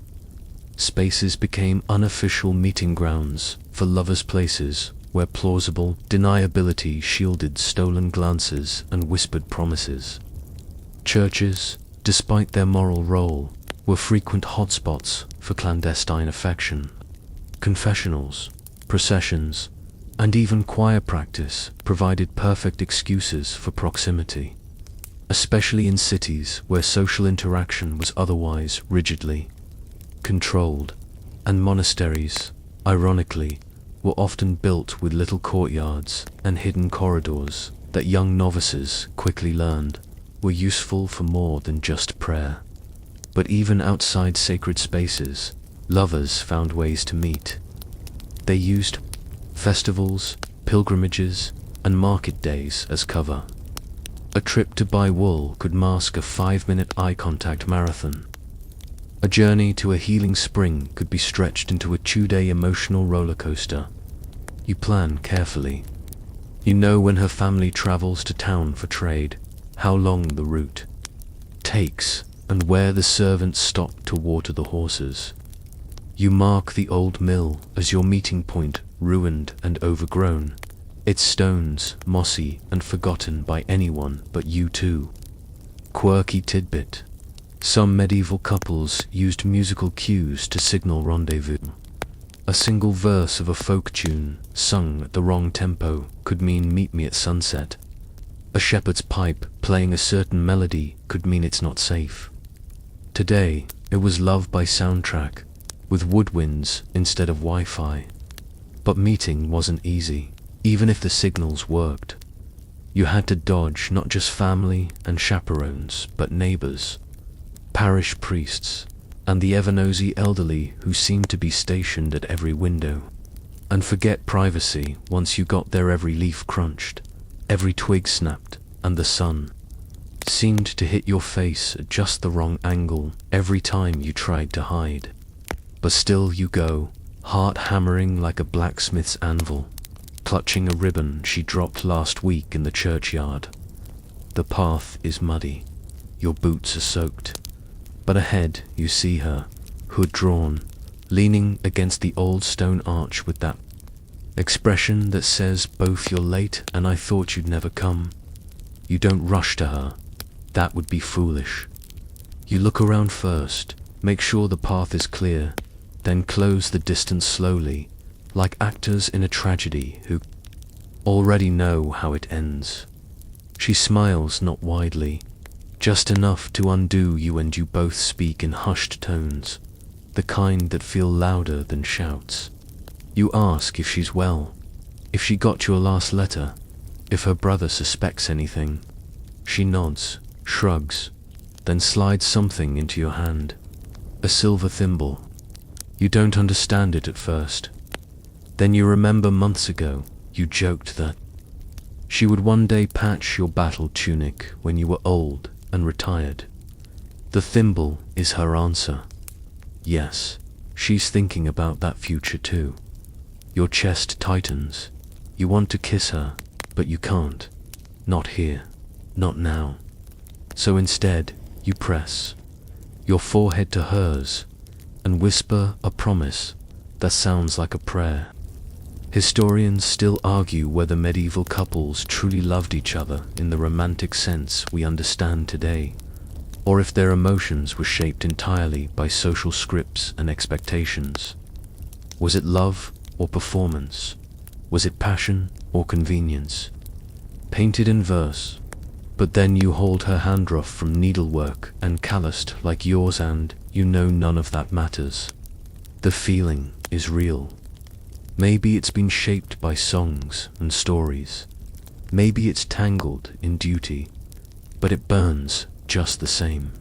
spaces became unofficial meeting grounds for lovers' places where plausible deniability shielded stolen glances and whispered promises. Churches, despite their moral role, were frequent hotspots for clandestine affection. Confessionals, processions, and even choir practice provided perfect excuses for proximity, especially in cities where social interaction was otherwise rigidly controlled, and monasteries, ironically, were often built with little courtyards and hidden corridors that young novices quickly learned were useful for more than just prayer. But even outside sacred spaces, lovers found ways to meet. They used festivals, pilgrimages, and market days as cover. A trip to buy wool could mask a 5-minute eye contact marathon. A journey to a healing spring could be stretched into a 2-day emotional roller coaster. You plan carefully. You know when her family travels to town for trade, how long the route takes, and where the servants stop to water the horses. You mark the old mill as your meeting point, ruined and overgrown, its stones mossy and forgotten by anyone but you two. Quirky tidbit. Some medieval couples used musical cues to signal rendezvous. A single verse of a folk tune, sung at the wrong tempo, could mean meet me at sunset. A shepherd's pipe playing a certain melody could mean it's not safe. Today, it was love by soundtrack, with woodwinds instead of Wi-Fi. But meeting wasn't easy, even if the signals worked. You had to dodge not just family and chaperones, but neighbors, parish priests, and the ever-nosy elderly who seemed to be stationed at every window. And forget privacy once you got there. Every leaf crunched, every twig snapped, and the sun seemed to hit your face at just the wrong angle every time you tried to hide. But still you go, heart hammering like a blacksmith's anvil, clutching a ribbon she dropped last week in the churchyard. The path is muddy, your boots are soaked, but ahead you see her, hood drawn, leaning against the old stone arch with that expression that says both you're late and I thought you'd never come. You don't rush to her. That would be foolish. You look around first, make sure the path is clear, then close the distance slowly, like actors in a tragedy who already know how it ends. She smiles not widely, just enough to undo you, and you both speak in hushed tones, the kind that feel louder than shouts. You ask if she's well, if she got your last letter, if her brother suspects anything. She nods, shrugs, then slides something into your hand. A silver thimble. You don't understand it at first. Then you remember months ago, you joked that she would one day patch your battle tunic when you were old and retired. The thimble is her answer. Yes, she's thinking about that future too. Your chest tightens. You want to kiss her, but you can't. Not here. Not now. So instead, you press your forehead to hers and whisper a promise that sounds like a prayer. Historians still argue whether medieval couples truly loved each other in the romantic sense we understand today, or if their emotions were shaped entirely by social scripts and expectations. Was it love or performance? Was it passion or convenience? Painted in verse, but then you hold her hand rough from needlework and calloused like yours, and you know none of that matters. The feeling is real. Maybe it's been shaped by songs and stories. Maybe it's tangled in duty, but it burns just the same.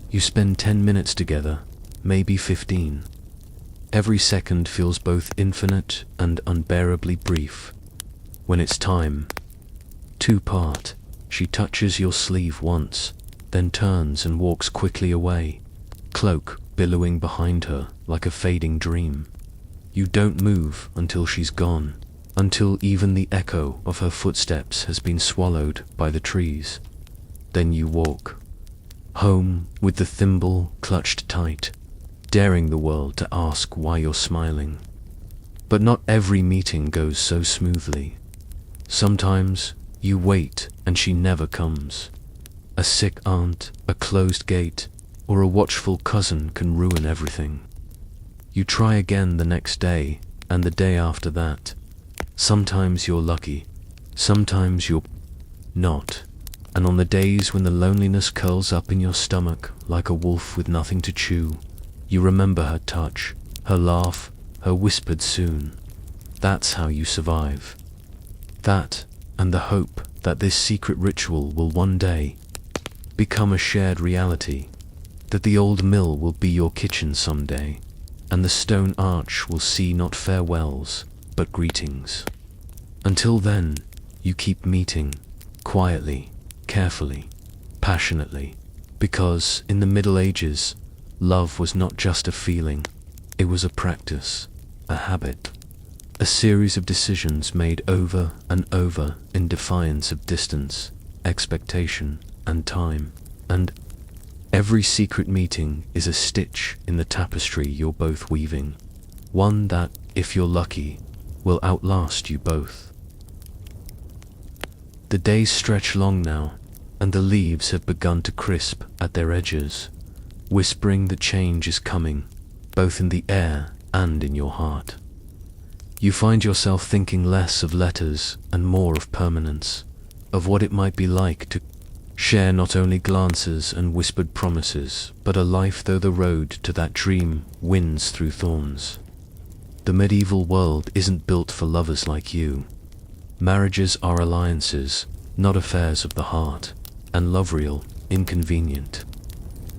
You spend 10 minutes together, maybe 15. Every second feels both infinite and unbearably brief. When it's time to part, she touches your sleeve once, then turns and walks quickly away, cloak billowing behind her like a fading dream. You don't move until she's gone, until even the echo of her footsteps has been swallowed by the trees. Then you walk home with the thimble clutched tight, daring the world to ask why you're smiling. But not every meeting goes so smoothly. Sometimes you wait and she never comes. A sick aunt, a closed gate, or a watchful cousin can ruin everything. You try again the next day, and the day after that. Sometimes you're lucky, sometimes you're not. And on the days when the loneliness curls up in your stomach like a wolf with nothing to chew, you remember her touch, her laugh, her whispered soon. That's how you survive. That, and the hope that this secret ritual will one day become a shared reality, that the old mill will be your kitchen someday, and the stone arch will see not farewells, but greetings. Until then, you keep meeting, quietly, carefully, passionately, because in the Middle Ages, love was not just a feeling, it was a practice, a habit. A series of decisions made over and over in defiance of distance, expectation, and time. And every secret meeting is a stitch in the tapestry you're both weaving, one that, if you're lucky, will outlast you both. The days stretch long now, and the leaves have begun to crisp at their edges, whispering that change is coming, both in the air and in your heart. You find yourself thinking less of letters and more of permanence, of what it might be like to share not only glances and whispered promises, but a life though the road to that dream winds through thorns. The medieval world isn't built for lovers like you. Marriages are alliances, not affairs of the heart, and love real, inconvenient.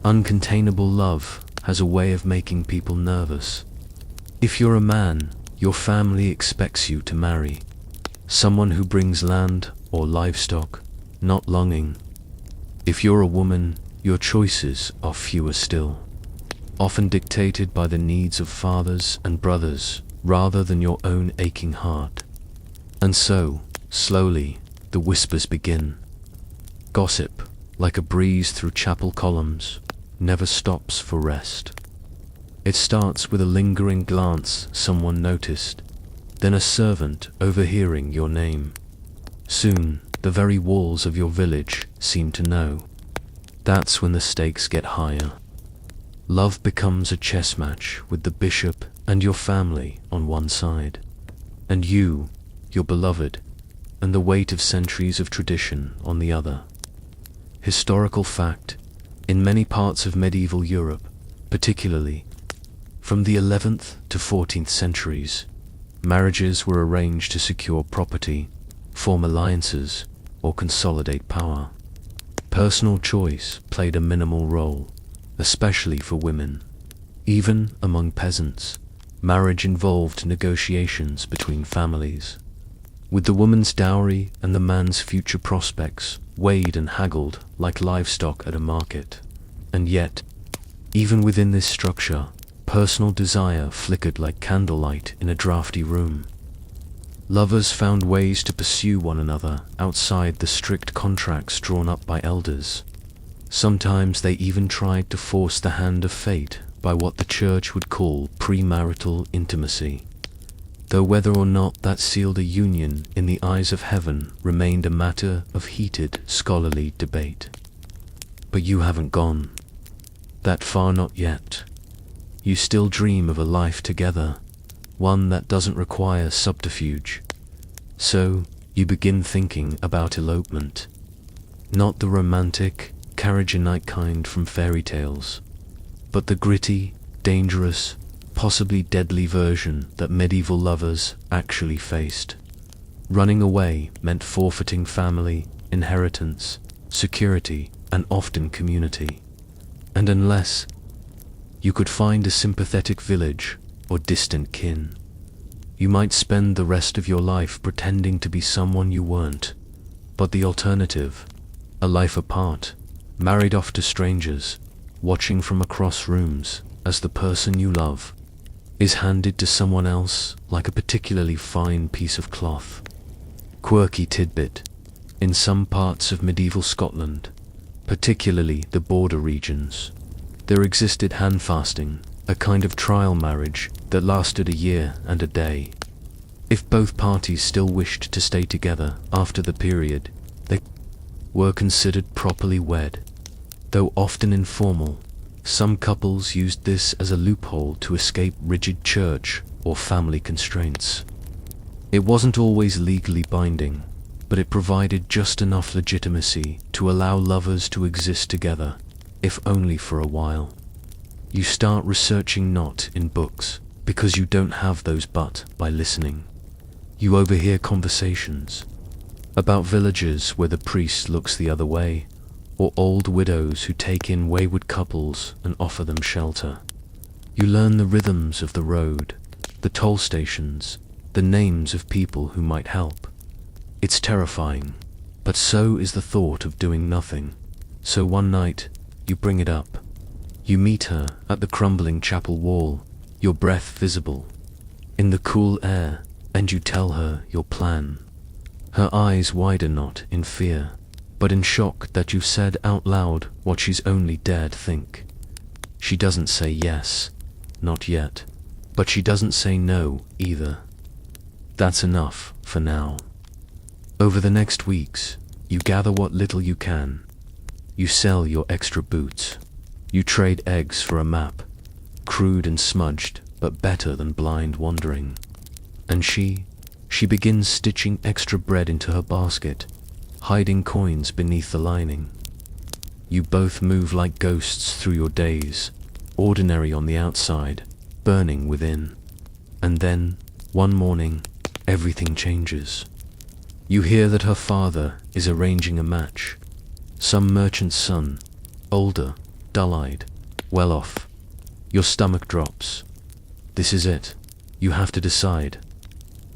Uncontainable love has a way of making people nervous. If you're a man, your family expects you to marry someone who brings land or livestock, not longing. If you're a woman, your choices are fewer still, often dictated by the needs of fathers and brothers rather than your own aching heart. And so, slowly, the whispers begin. Gossip, like a breeze through chapel columns, never stops for rest. It starts with a lingering glance someone noticed, then a servant overhearing your name. Soon, the very walls of your village seem to know. That's when the stakes get higher. Love becomes a chess match with the bishop and your family on one side, and you, your beloved, and the weight of centuries of tradition on the other. Historical fact, in many parts of medieval Europe, particularly from the 11th to 14th centuries, marriages were arranged to secure property, form alliances, or consolidate power. Personal choice played a minimal role, especially for women. Even among peasants, marriage involved negotiations between families, with the woman's dowry and the man's future prospects weighed and haggled like livestock at a market. And yet, even within this structure, personal desire flickered like candlelight in a drafty room. Lovers found ways to pursue one another outside the strict contracts drawn up by elders. Sometimes they even tried to force the hand of fate by what the church would call premarital intimacy, though whether or not that sealed a union in the eyes of heaven remained a matter of heated scholarly debate. But you haven't gone that far, not yet. You still dream of a life together, one that doesn't require subterfuge. So, you begin thinking about elopement. Not the romantic, carriage-a-night kind from fairy tales, but the gritty, dangerous, possibly deadly version that medieval lovers actually faced. Running away meant forfeiting family, inheritance, security, and often community. And unless you could find a sympathetic village or distant kin, you might spend the rest of your life pretending to be someone you weren't. But the alternative, a life apart, married off to strangers, watching from across rooms as the person you love is handed to someone else like a particularly fine piece of cloth. Quirky tidbit: in some parts of medieval Scotland, particularly the border regions, there existed handfasting, a kind of trial marriage that lasted a year and a day. If both parties still wished to stay together after the period, they were considered properly wed. Though often informal, some couples used this as a loophole to escape rigid church or family constraints. It wasn't always legally binding, but it provided just enough legitimacy to allow lovers to exist together, if only for a while. You start researching not in books, because you don't have those, but by listening. You overhear conversations about villages where the priest looks the other way, or old widows who take in wayward couples and offer them shelter. You learn the rhythms of the road, the toll stations, the names of people who might help. It's terrifying, but so is the thought of doing nothing. So one night, you bring it up. You meet her at the crumbling chapel wall, your breath visible in the cool air, and you tell her your plan. Her eyes widen not in fear, but in shock that you've said out loud what she's only dared think. She doesn't say yes, not yet, but she doesn't say no either. That's enough for now. Over the next weeks, you gather what little you can. You sell your extra boots. You trade eggs for a map, crude and smudged, but better than blind wandering. And she begins stitching extra bread into her basket, hiding coins beneath the lining. You both move like ghosts through your days, ordinary on the outside, burning within. And then, one morning, everything changes. You hear that her father is arranging a match. Some merchant's son, older, dull-eyed, well off. Your stomach drops. This is it. You have to decide.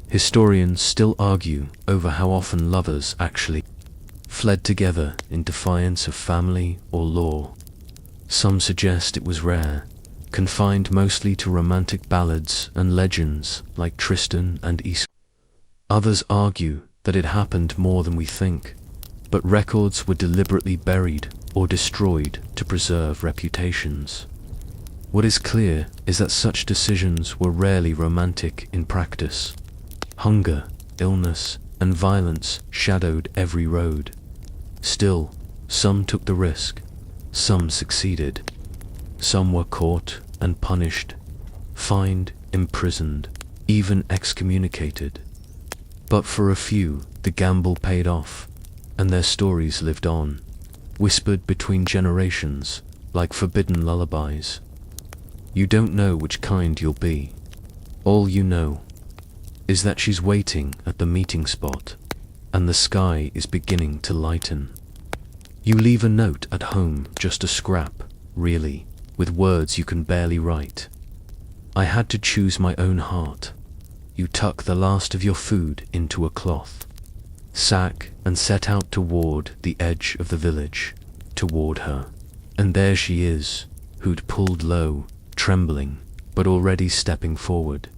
Historians still argue over how often lovers actually fled together in defiance of family or law. Some suggest it was rare, confined mostly to romantic ballads and legends like Tristan and Isolde. Others argue that it happened more than we think, but records were deliberately buried or destroyed to preserve reputations. What is clear is that such decisions were rarely romantic in practice. Hunger, illness, and violence shadowed every road. Still, some took the risk, some succeeded. Some were caught and punished, fined, imprisoned, even excommunicated. But for a few, the gamble paid off, and their stories lived on, whispered between generations like forbidden lullabies. You don't know which kind you'll be. All you know is that she's waiting at the meeting spot, and the sky is beginning to lighten. You leave a note at home, just a scrap, really, with words you can barely write. I had to choose my own heart. You tuck the last of your food into a cloth, sack, and set out toward the edge of the village, toward her. And there she is, who'd pulled low, trembling, but already stepping forward.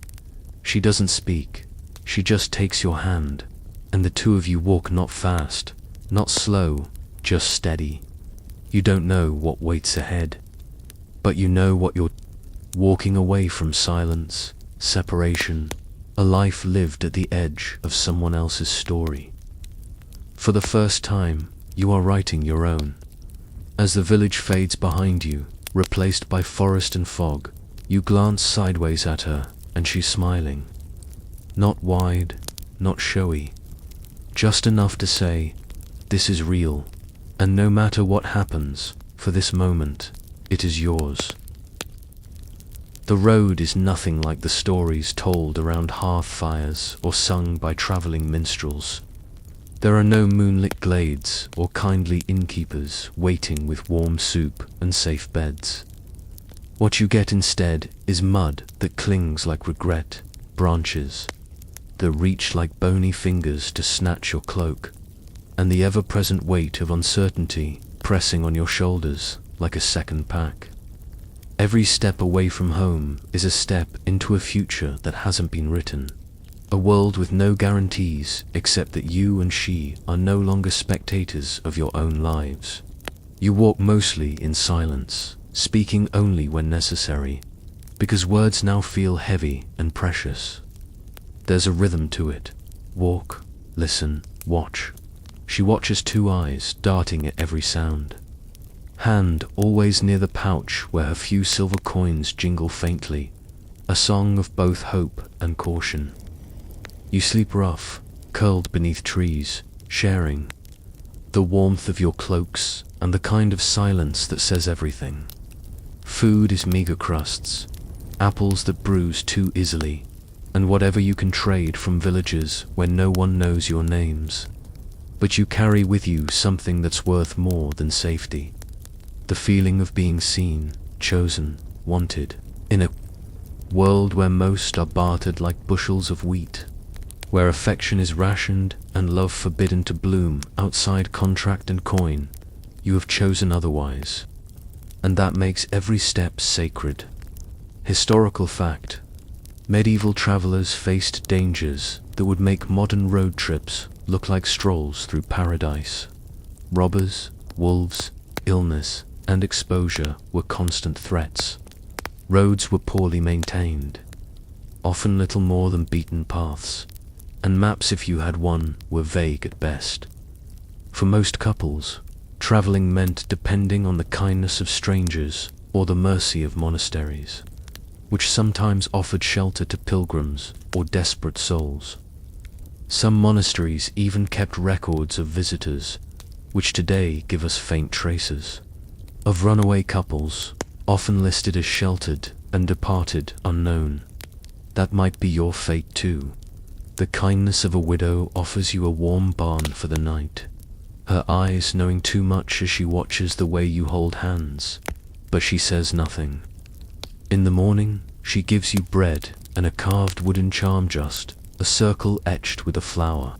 She doesn't speak, she just takes your hand, and the two of you walk not fast, not slow, just steady. You don't know what waits ahead, but you know what you're walking away from: silence, separation, a life lived at the edge of someone else's story. For the first time, you are writing your own. As the village fades behind you, replaced by forest and fog, you glance sideways at her, and she's smiling. Not wide, not showy, just enough to say, this is real, and no matter what happens, for this moment, it is yours. The road is nothing like the stories told around hearth fires or sung by traveling minstrels. There are no moonlit glades or kindly innkeepers waiting with warm soup and safe beds. What you get instead is mud that clings like regret, branches that reach like bony fingers to snatch your cloak, and the ever-present weight of uncertainty pressing on your shoulders like a second pack. Every step away from home is a step into a future that hasn't been written. A world with no guarantees except that you and she are no longer spectators of your own lives. You walk mostly in silence, speaking only when necessary, because words now feel heavy and precious. There's a rhythm to it. Walk, listen, watch. She watches, two eyes darting at every sound. Hand always near the pouch where her few silver coins jingle faintly, a song of both hope and caution. You sleep rough, curled beneath trees, sharing the warmth of your cloaks and the kind of silence that says everything. Food is meager crusts, apples that bruise too easily, and whatever you can trade from villages where no one knows your names. But you carry with you something that's worth more than safety. The feeling of being seen, chosen, wanted, in a world where most are bartered like bushels of wheat, where affection is rationed and love forbidden to bloom outside contract and coin. You have chosen otherwise, and that makes every step sacred. Historical fact: medieval travelers faced dangers that would make modern road trips look like strolls through paradise. Robbers, wolves, illness, and exposure were constant threats. Roads were poorly maintained, often little more than beaten paths, and maps, if you had one, were vague at best. For most couples, traveling meant depending on the kindness of strangers or the mercy of monasteries, which sometimes offered shelter to pilgrims or desperate souls. Some monasteries even kept records of visitors, which today give us faint traces. Of runaway couples, often listed as sheltered and departed unknown. That might be your fate too. The kindness of a widow offers you a warm barn for the night, her eyes knowing too much as she watches the way you hold hands, but she says nothing. In the morning, she gives you bread and a carved wooden charm, just a circle etched with a flower.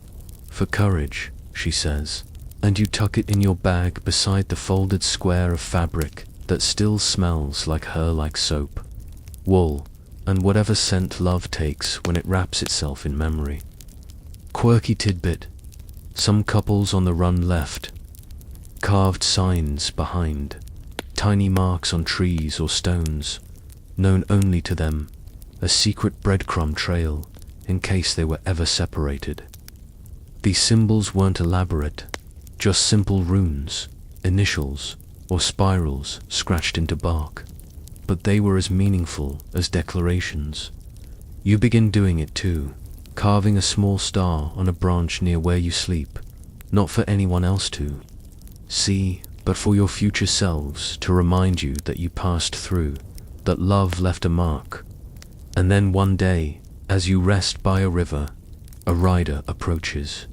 For courage, she says, and you tuck it in your bag beside the folded square of fabric that still smells like her soap, wool, and whatever scent love takes when it wraps itself in memory. Quirky tidbit: some couples on the run left carved signs behind, tiny marks on trees or stones, known only to them, a secret breadcrumb trail in case they were ever separated. These symbols weren't elaborate, just simple runes, initials, or spirals scratched into bark, but they were as meaningful as declarations. You begin doing it too, carving a small star on a branch near where you sleep, not for anyone else to see, but for your future selves to remind you that you passed through, that love left a mark. And then one day, as you rest by a river, a rider approaches.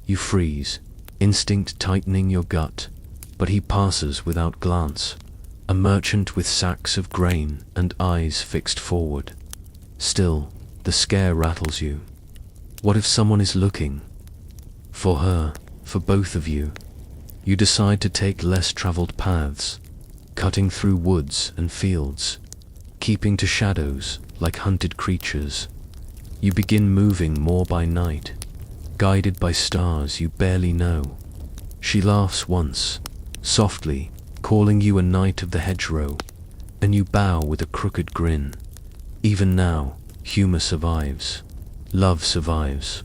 You freeze, instinct tightening your gut, but he passes without glance, a merchant with sacks of grain and eyes fixed forward. Still, the scare rattles you. What if someone is looking? For her, for both of you. You decide to take less traveled paths, cutting through woods and fields, keeping to shadows like hunted creatures. You begin moving more by night, guided by stars you barely know. She laughs once, softly, calling you a knight of the hedgerow, and you bow with a crooked grin. Even now, humor survives. Love survives.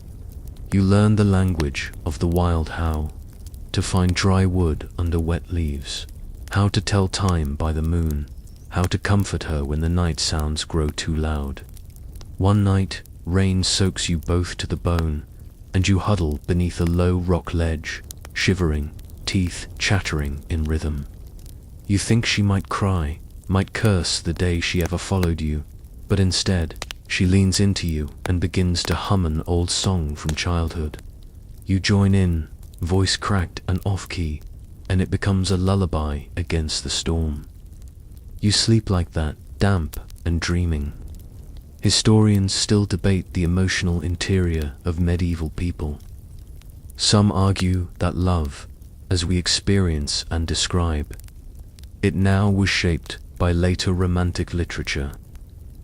You learn the language of the wild how, to find dry wood under wet leaves, how to tell time by the moon, how to comfort her when the night sounds grow too loud. One night, rain soaks you both to the bone, and you huddle beneath a low rock ledge, shivering, teeth chattering in rhythm. You think she might cry, might curse the day she ever followed you, but instead, she leans into you and begins to hum an old song from childhood. You join in, voice cracked and off-key, and it becomes a lullaby against the storm. You sleep like that, damp and dreaming. Historians still debate the emotional interior of medieval people. Some argue that love, as we experience and describe it now, was shaped by later romantic literature,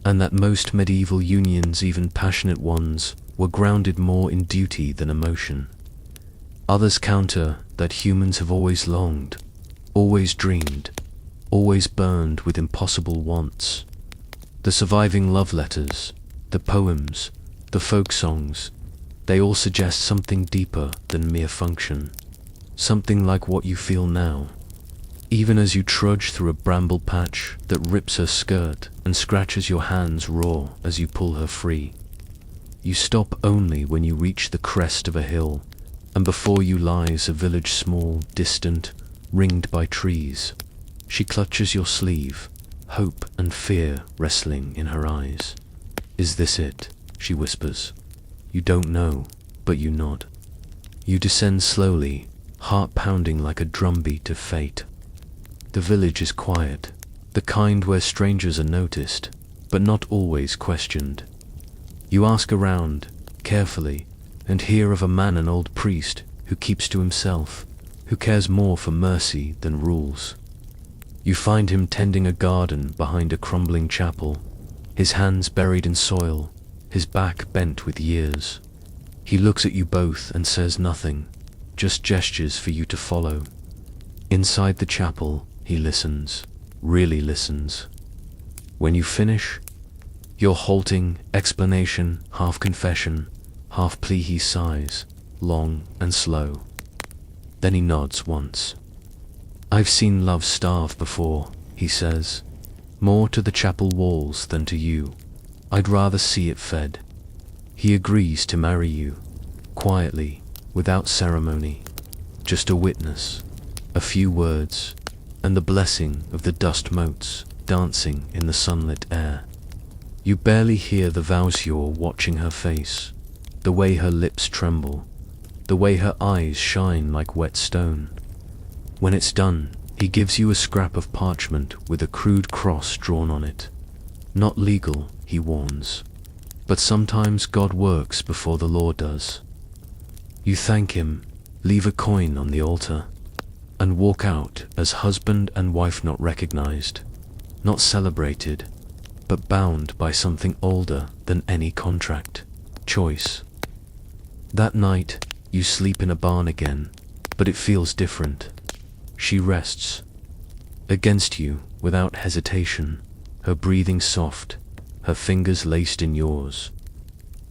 and that most medieval unions, even passionate ones, were grounded more in duty than emotion. Others counter that humans have always longed, always dreamed, always burned with impossible wants. The surviving love letters, the poems, the folk songs, they all suggest something deeper than mere function, something like what you feel now. Even as you trudge through a bramble patch that rips her skirt and scratches your hands raw as you pull her free. You stop only when you reach the crest of a hill, and before you lies a village small, distant, ringed by trees. She clutches your sleeve, hope and fear wrestling in her eyes. "Is this it?" she whispers. You don't know, but you nod. You descend slowly, heart pounding like a drumbeat of fate. The village is quiet, the kind where strangers are noticed, but not always questioned. You ask around, carefully, and hear of a man, an old priest, who keeps to himself, who cares more for mercy than rules. You find him tending a garden behind a crumbling chapel, his hands buried in soil, his back bent with years. He looks at you both and says nothing, just gestures for you to follow. Inside the chapel, he listens, really listens. When you finish, your halting explanation, half confession, half plea, he sighs, long and slow. Then he nods once. "I've seen love starve before," he says, "more to the chapel walls than to you. I'd rather see it fed." He agrees to marry you, quietly, without ceremony, just a witness, a few words, and the blessing of the dust motes dancing in the sunlit air. You barely hear the vows. You're watching her face, the way her lips tremble, the way her eyes shine like wet stone. When it's done, he gives you a scrap of parchment with a crude cross drawn on it. Not legal, he warns, but sometimes God works before the law does. You thank him, leave a coin on the altar, and walk out as husband and wife, not recognized, not celebrated, but bound by something older than any contract: choice. That night, you sleep in a barn again, but it feels different. She rests against you without hesitation, her breathing soft, her fingers laced in yours.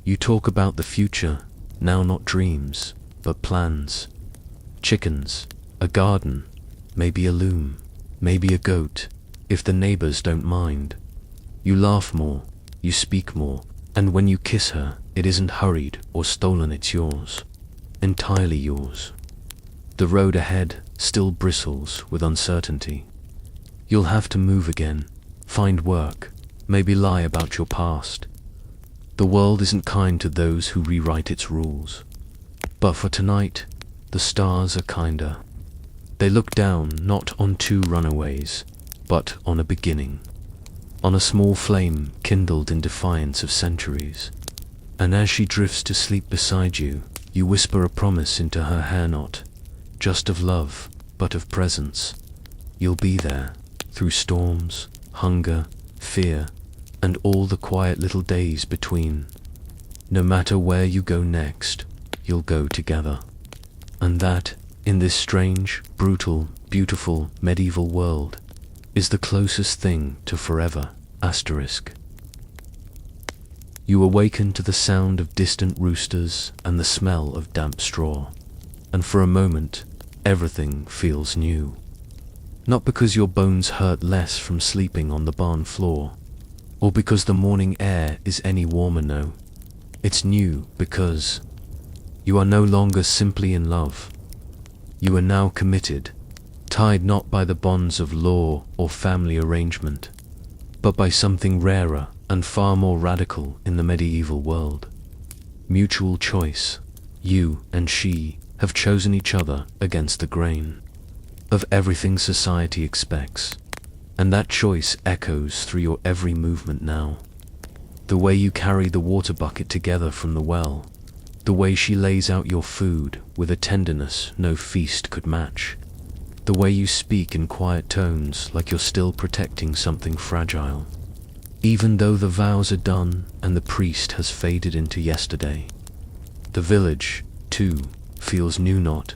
You talk about the future, now not dreams, but plans. Chickens, a garden, maybe a loom, maybe a goat, if the neighbors don't mind. You laugh more, you speak more, and when you kiss her, it isn't hurried or stolen, it's yours, entirely yours. The road ahead still bristles with uncertainty. You'll have to move again, find work, maybe lie about your past. The world isn't kind to those who rewrite its rules. But for tonight, the stars are kinder. They look down not on two runaways, but on a beginning, on a small flame kindled in defiance of centuries. And as she drifts to sleep beside you, you whisper a promise into her hair, not just of love, but of presence. You'll be there, through storms, hunger, fear, and all the quiet little days between. No matter where you go next, you'll go together. And that, in this strange, brutal, beautiful, medieval world, is the closest thing to forever. Asterisk. You awaken to the sound of distant roosters and the smell of damp straw, and for a moment, everything feels new. Not because your bones hurt less from sleeping on the barn floor, or because the morning air is any warmer, no. It's new because you are no longer simply in love. You are now committed, tied not by the bonds of law or family arrangement, but by something rarer and far more radical in the medieval world: mutual choice. You and she have chosen each other against the grain of everything society expects, and that choice echoes through your every movement now. The way you carry the water bucket together from the well, the way she lays out your food with a tenderness no feast could match, the way you speak in quiet tones like you're still protecting something fragile, even though the vows are done and the priest has faded into yesterday. The village, too, feels new, not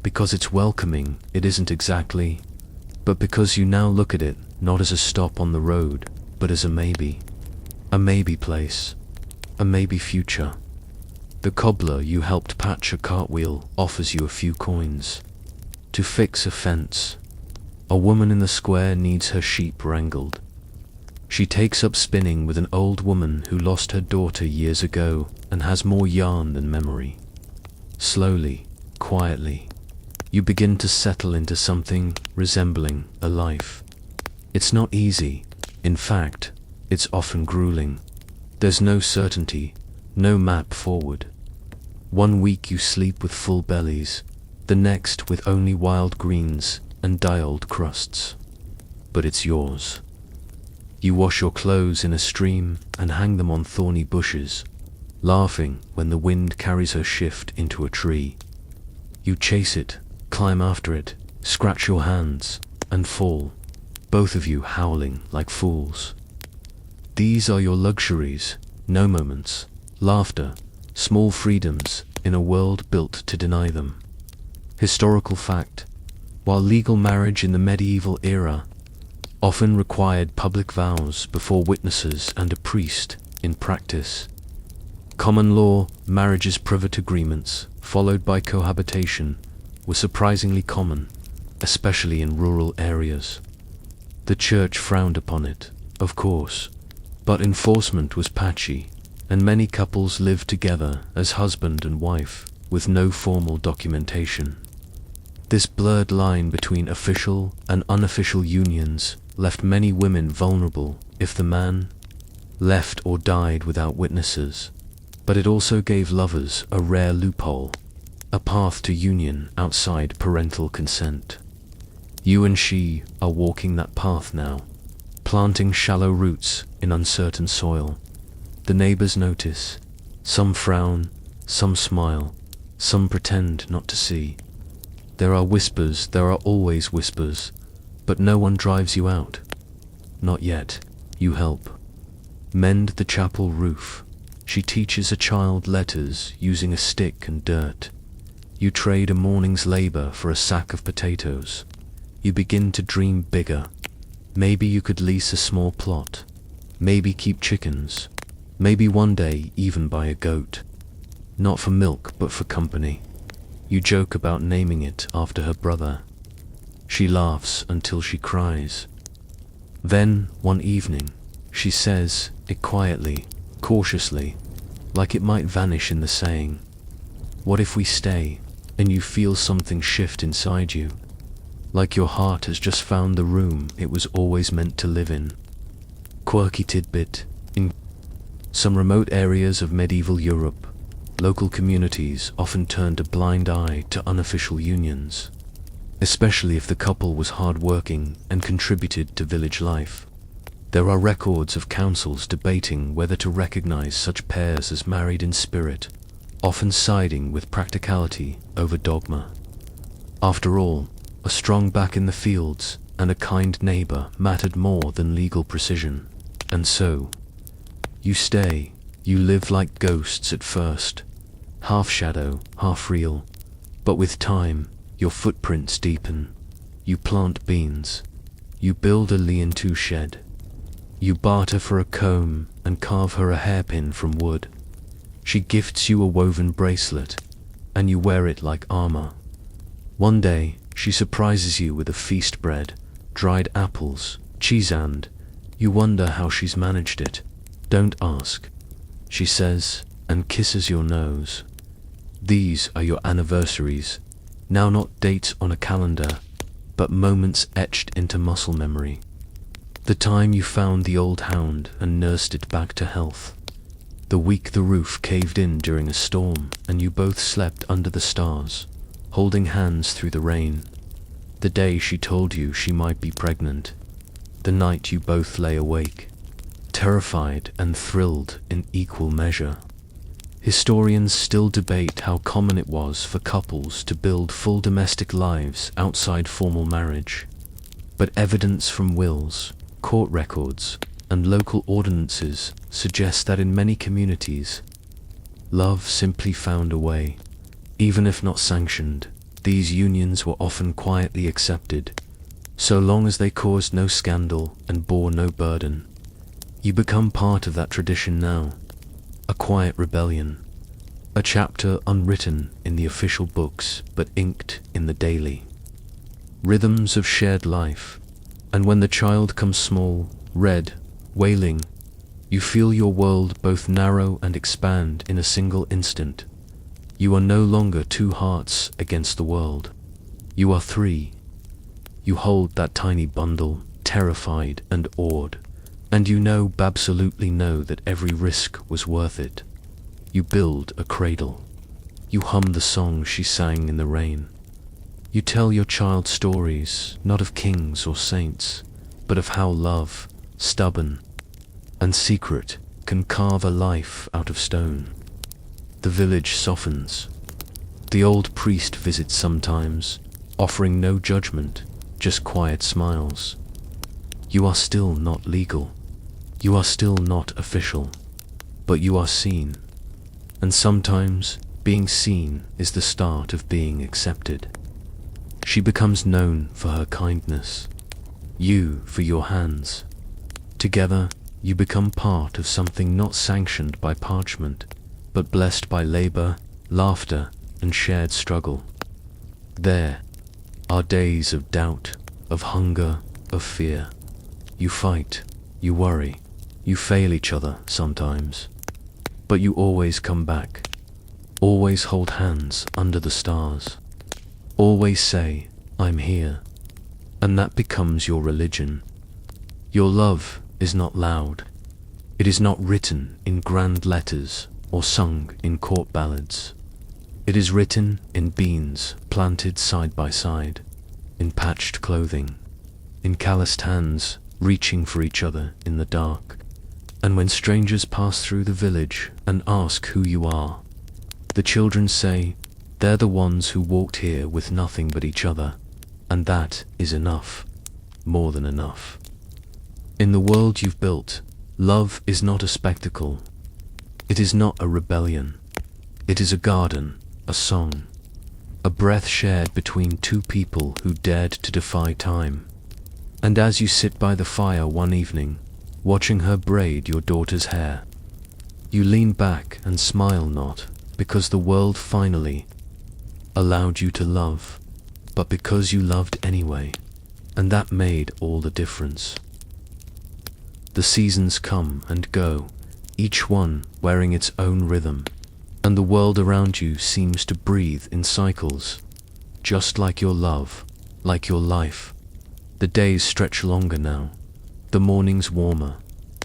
because it's welcoming, it isn't exactly, but because you now look at it not as a stop on the road, but as a maybe place, a maybe future. The cobbler you helped patch a cartwheel offers you a few coins to fix a fence. A woman in the square needs her sheep wrangled. She takes up spinning with an old woman who lost her daughter years ago and has more yarn than memory. Slowly, quietly, you begin to settle into something resembling a life. It's not easy. In fact, it's often grueling. There's no certainty, no map forward. One week you sleep with full bellies, the next with only wild greens and dialed crusts. But it's yours. You wash your clothes in a stream and hang them on thorny bushes, laughing when the wind carries her shift into a tree. You chase it, climb after it, scratch your hands, and fall, both of you howling like fools. These are your luxuries, no moments, laughter, small freedoms in a world built to deny them. Historical fact: while legal marriage in the medieval era often required public vows before witnesses and a priest, in practice, common law marriages, private agreements, followed by cohabitation, were surprisingly common, especially in rural areas. The church frowned upon it, of course, but enforcement was patchy, and many couples lived together as husband and wife, with no formal documentation. This blurred line between official and unofficial unions left many women vulnerable if the man left or died without witnesses, but it also gave lovers a rare loophole, a path to union outside parental consent. You and she are walking that path now, planting shallow roots in uncertain soil. The neighbors notice, some frown, some smile, Some pretend not to see. There are whispers, there are always whispers, but no one drives you out. Not yet. You help. Mend the chapel roof. She teaches a child letters using a stick and dirt. You trade a morning's labor for a sack of potatoes. You begin to dream bigger. Maybe you could lease a small plot. Maybe keep chickens. Maybe one day even buy a goat. Not for milk, but for company. You joke about naming it after her brother. She laughs until she cries. Then, one evening, she says it quietly, cautiously, like it might vanish in the saying. What if we stay, and you feel something shift inside you? Like your heart has just found the room it was always meant to live in. Quirky tidbit. In some remote areas of medieval Europe, local communities often turned a blind eye to unofficial unions, especially if the couple was hard-working and contributed to village life. There are records of councils debating whether to recognize such pairs as married in spirit, often siding with practicality over dogma. After all, a strong back in the fields and a kind neighbor mattered more than legal precision. And so, you stay, you live like ghosts at first, half shadow, half real, but with time, your footprints deepen. You plant beans. You build a lean-to shed. You barter for a comb and carve her a hairpin from wood. She gifts you a woven bracelet, and you wear it like armor. One day, she surprises you with a feast bread, dried apples, cheese, and you wonder how she's managed it. Don't ask, she says, and kisses your nose. These are your anniversaries, now not dates on a calendar, but moments etched into muscle memory. The time you found the old hound and nursed it back to health. The week the roof caved in during a storm and you both slept under the stars, holding hands through the rain. The day she told you she might be pregnant. The night you both lay awake, terrified and thrilled in equal measure. Historians still debate how common it was for couples to build full domestic lives outside formal marriage. But evidence from wills, court records, and local ordinances suggests that in many communities, love simply found a way. Even if not sanctioned, these unions were often quietly accepted, so long as they caused no scandal and bore no burden. You become part of that tradition now, a quiet rebellion, a chapter unwritten in the official books but inked in the daily. Rhythms of shared life, and when the child comes small, red, wailing, you feel your world both narrow and expand in a single instant. You are no longer two hearts against the world. You are three. You hold that tiny bundle, terrified and awed, and you know, absolutely know, that every risk was worth it. You build a cradle. You hum the song she sang in the rain. You tell your child stories, not of kings or saints, but of how love, stubborn and secret, can carve a life out of stone. The village softens. The old priest visits sometimes, offering no judgment, just quiet smiles. You are still not legal. You are still not official, but you are seen. And sometimes, being seen is the start of being accepted. She becomes known for her kindness, you for your hands. Together, you become part of something not sanctioned by parchment, but blessed by labor, laughter, and shared struggle. There are days of doubt, of hunger, of fear. You fight, you worry, you fail each other sometimes, but you always come back, always hold hands under the stars, always say, I'm here, and that becomes your religion. Your love is not loud. It is not written in grand letters or sung in court ballads. It is written in beans planted side by side, in patched clothing, in calloused hands reaching for each other in the dark. And when strangers pass through the village and ask who you are, the children say, They're the ones who walked here with nothing but each other, and that is enough, more than enough. In the world you've built, love is not a spectacle. It is not a rebellion. It is a garden, a song, a breath shared between two people who dared to defy time. And as you sit by the fire one evening, watching her braid your daughter's hair, you lean back and smile, not because the world finally allowed you to love, but because you loved anyway, and that made all the difference. The seasons come and go, each one wearing its own rhythm, and the world around you seems to breathe in cycles, just like your love, like your life. The days stretch longer now, the mornings warmer,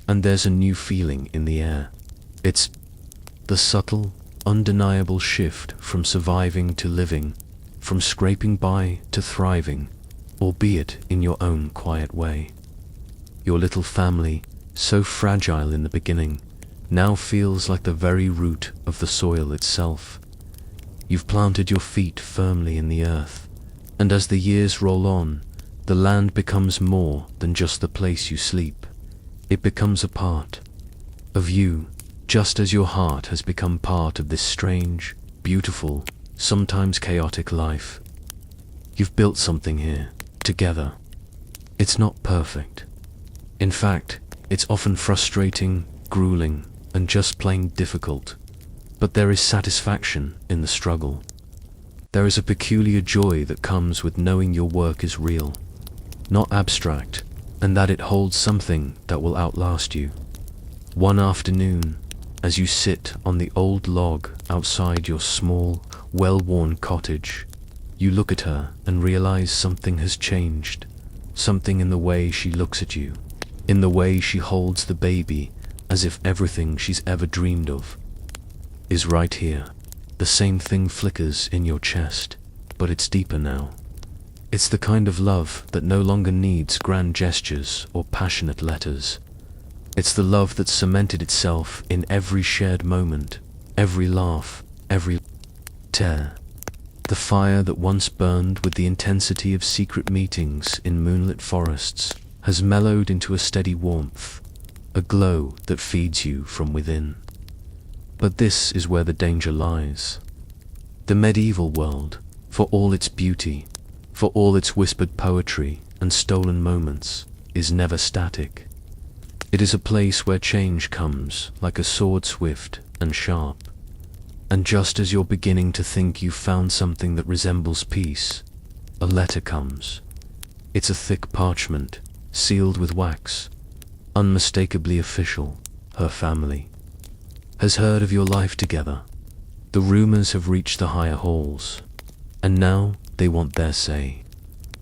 and there's a new feeling in the air. It's the subtle, undeniable shift from surviving to living, from scraping by to thriving, albeit in your own quiet way. Your little family, so fragile in the beginning, now feels like the very root of the soil itself. You've planted your feet firmly in the earth, and as the years roll on, the land becomes more than just the place you sleep. It becomes a part of you, just as your heart has become part of this strange, beautiful, sometimes chaotic life. You've built something here, together. It's not perfect. In fact, it's often frustrating, grueling, and just plain difficult. But there is satisfaction in the struggle. There is a peculiar joy that comes with knowing your work is real, not abstract, and that it holds something that will outlast you. One afternoon, as you sit on the old log outside your small, well-worn cottage, you look at her and realize something has changed, something in the way she looks at you, in the way she holds the baby, as if everything she's ever dreamed of is right here. The same thing flickers in your chest, but it's deeper now. It's the kind of love that no longer needs grand gestures or passionate letters. It's the love that's cemented itself in every shared moment, every laugh, every tear. The fire that once burned with the intensity of secret meetings in moonlit forests has mellowed into a steady warmth, a glow that feeds you from within. But this is where the danger lies. The medieval world, for all its beauty, for all its whispered poetry and stolen moments, is never static. It is a place where change comes like a sword, swift and sharp. And just as you're beginning to think you've found something that resembles peace, a letter comes. It's a thick parchment, sealed with wax, unmistakably official. Her family has heard of your life together. The rumors have reached the higher halls, and now they want their say.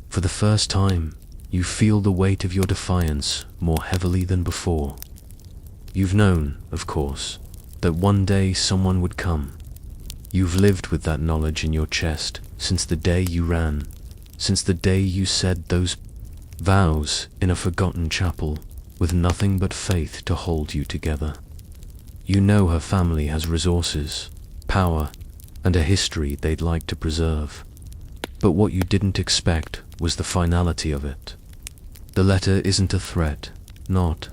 For the first time, you feel the weight of your defiance more heavily than before. You've known, of course, that one day someone would come. You've lived with that knowledge in your chest since the day you ran, since the day you said those vows in a forgotten chapel with nothing but faith to hold you together. You know her family has resources, power, and a history they'd like to preserve. But what you didn't expect was the finality of it. The letter isn't a threat, not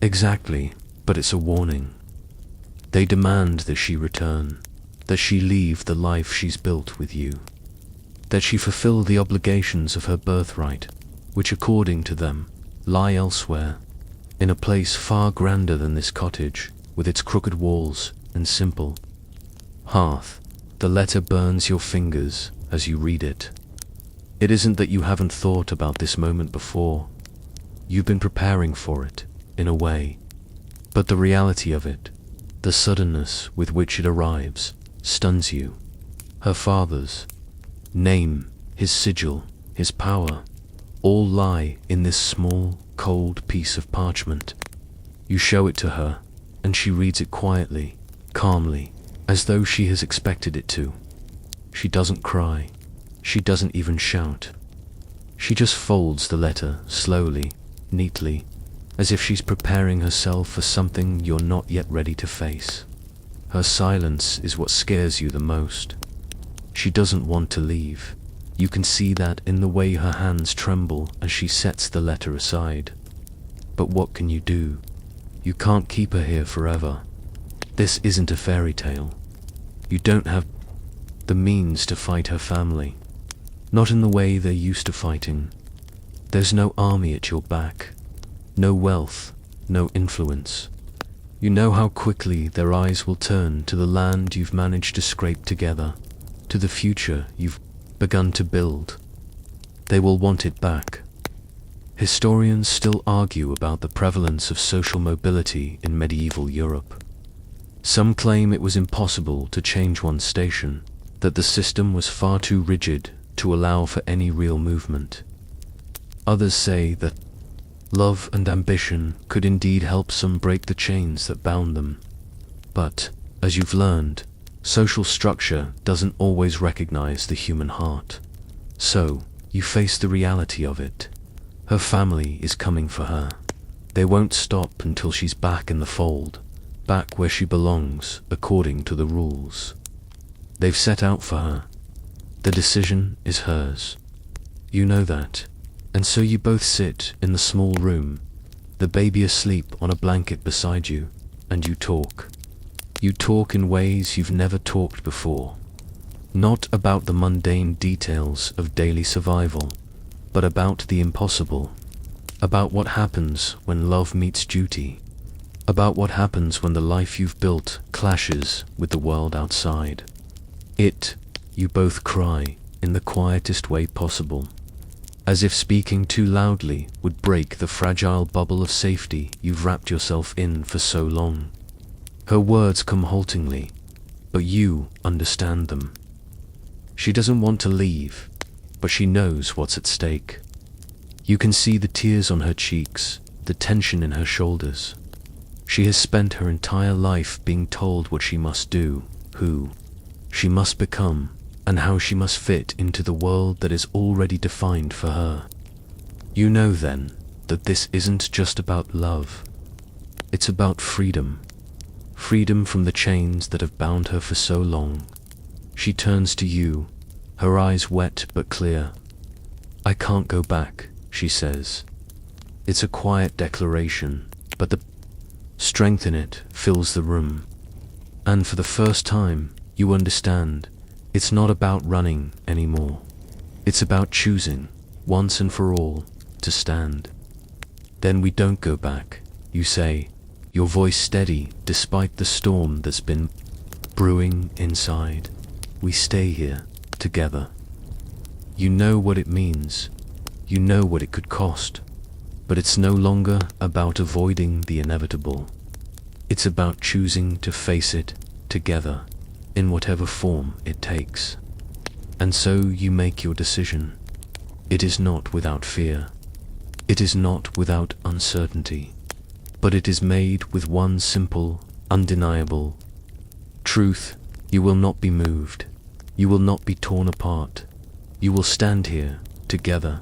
exactly, but it's a warning. They demand that she return, that she leave the life she's built with you, that she fulfill the obligations of her birthright, which according to them lie elsewhere, in a place far grander than this cottage, with its crooked walls and simple hearth. The letter burns your fingers as you read it. It isn't that you haven't thought about this moment before. You've been preparing for it, in a way. But the reality of it, the suddenness with which it arrives, stuns you. Her father's name, his sigil, his power, all lie in this small, cold piece of parchment. You show it to her, and she reads it quietly, calmly, as though she has expected it to. She doesn't cry. She doesn't even shout. She just folds the letter slowly, neatly, as if she's preparing herself for something you're not yet ready to face. Her silence is what scares you the most. She doesn't want to leave. You can see that in the way her hands tremble as she sets the letter aside. But what can you do? You can't keep her here forever. This isn't a fairy tale. You don't have the means to fight her family. Not in the way they're used to fighting. There's no army at your back. No wealth, no influence. You know how quickly their eyes will turn to the land you've managed to scrape together, to the future you've begun to build. They will want it back. Historians still argue about the prevalence of social mobility in medieval Europe. Some claim it was impossible to change one's station, that the system was far too rigid to allow for any real movement. Others say that love and ambition could indeed help some break the chains that bound them. But, as you've learned, social structure doesn't always recognize the human heart. So, you face the reality of it. Her family is coming for her. They won't stop until she's back in the fold, back where she belongs according to the rules. They've set out for her. The decision is hers. You know that. And so you both sit in the small room, the baby asleep on a blanket beside you, and you talk. You talk in ways you've never talked before. Not about the mundane details of daily survival, but about the impossible. About what happens when love meets duty. About what happens when the life you've built clashes with the world outside. You both cry in the quietest way possible, as if speaking too loudly would break the fragile bubble of safety you've wrapped yourself in for so long. Her words come haltingly, but you understand them. She doesn't want to leave, but she knows what's at stake. You can see the tears on her cheeks, the tension in her shoulders. She has spent her entire life being told what she must do, who she must become, and how she must fit into the world that is already defined for her. You know then that this isn't just about love. It's about freedom. Freedom from the chains that have bound her for so long. She turns to you, her eyes wet but clear. "I can't go back," she says. It's a quiet declaration, but the strength in it fills the room. And for the first time, you understand. It's not about running anymore. It's about choosing, once and for all, to stand. "Then we don't go back," you say, your voice steady despite the storm that's been brewing inside. "We stay here, together." You know what it means. You know what it could cost. But it's no longer about avoiding the inevitable. It's about choosing to face it together, in whatever form it takes. And so you make your decision. It is not without fear. It is not without uncertainty. But it is made with one simple, undeniable truth. You will not be moved. You will not be torn apart. You will stand here, together,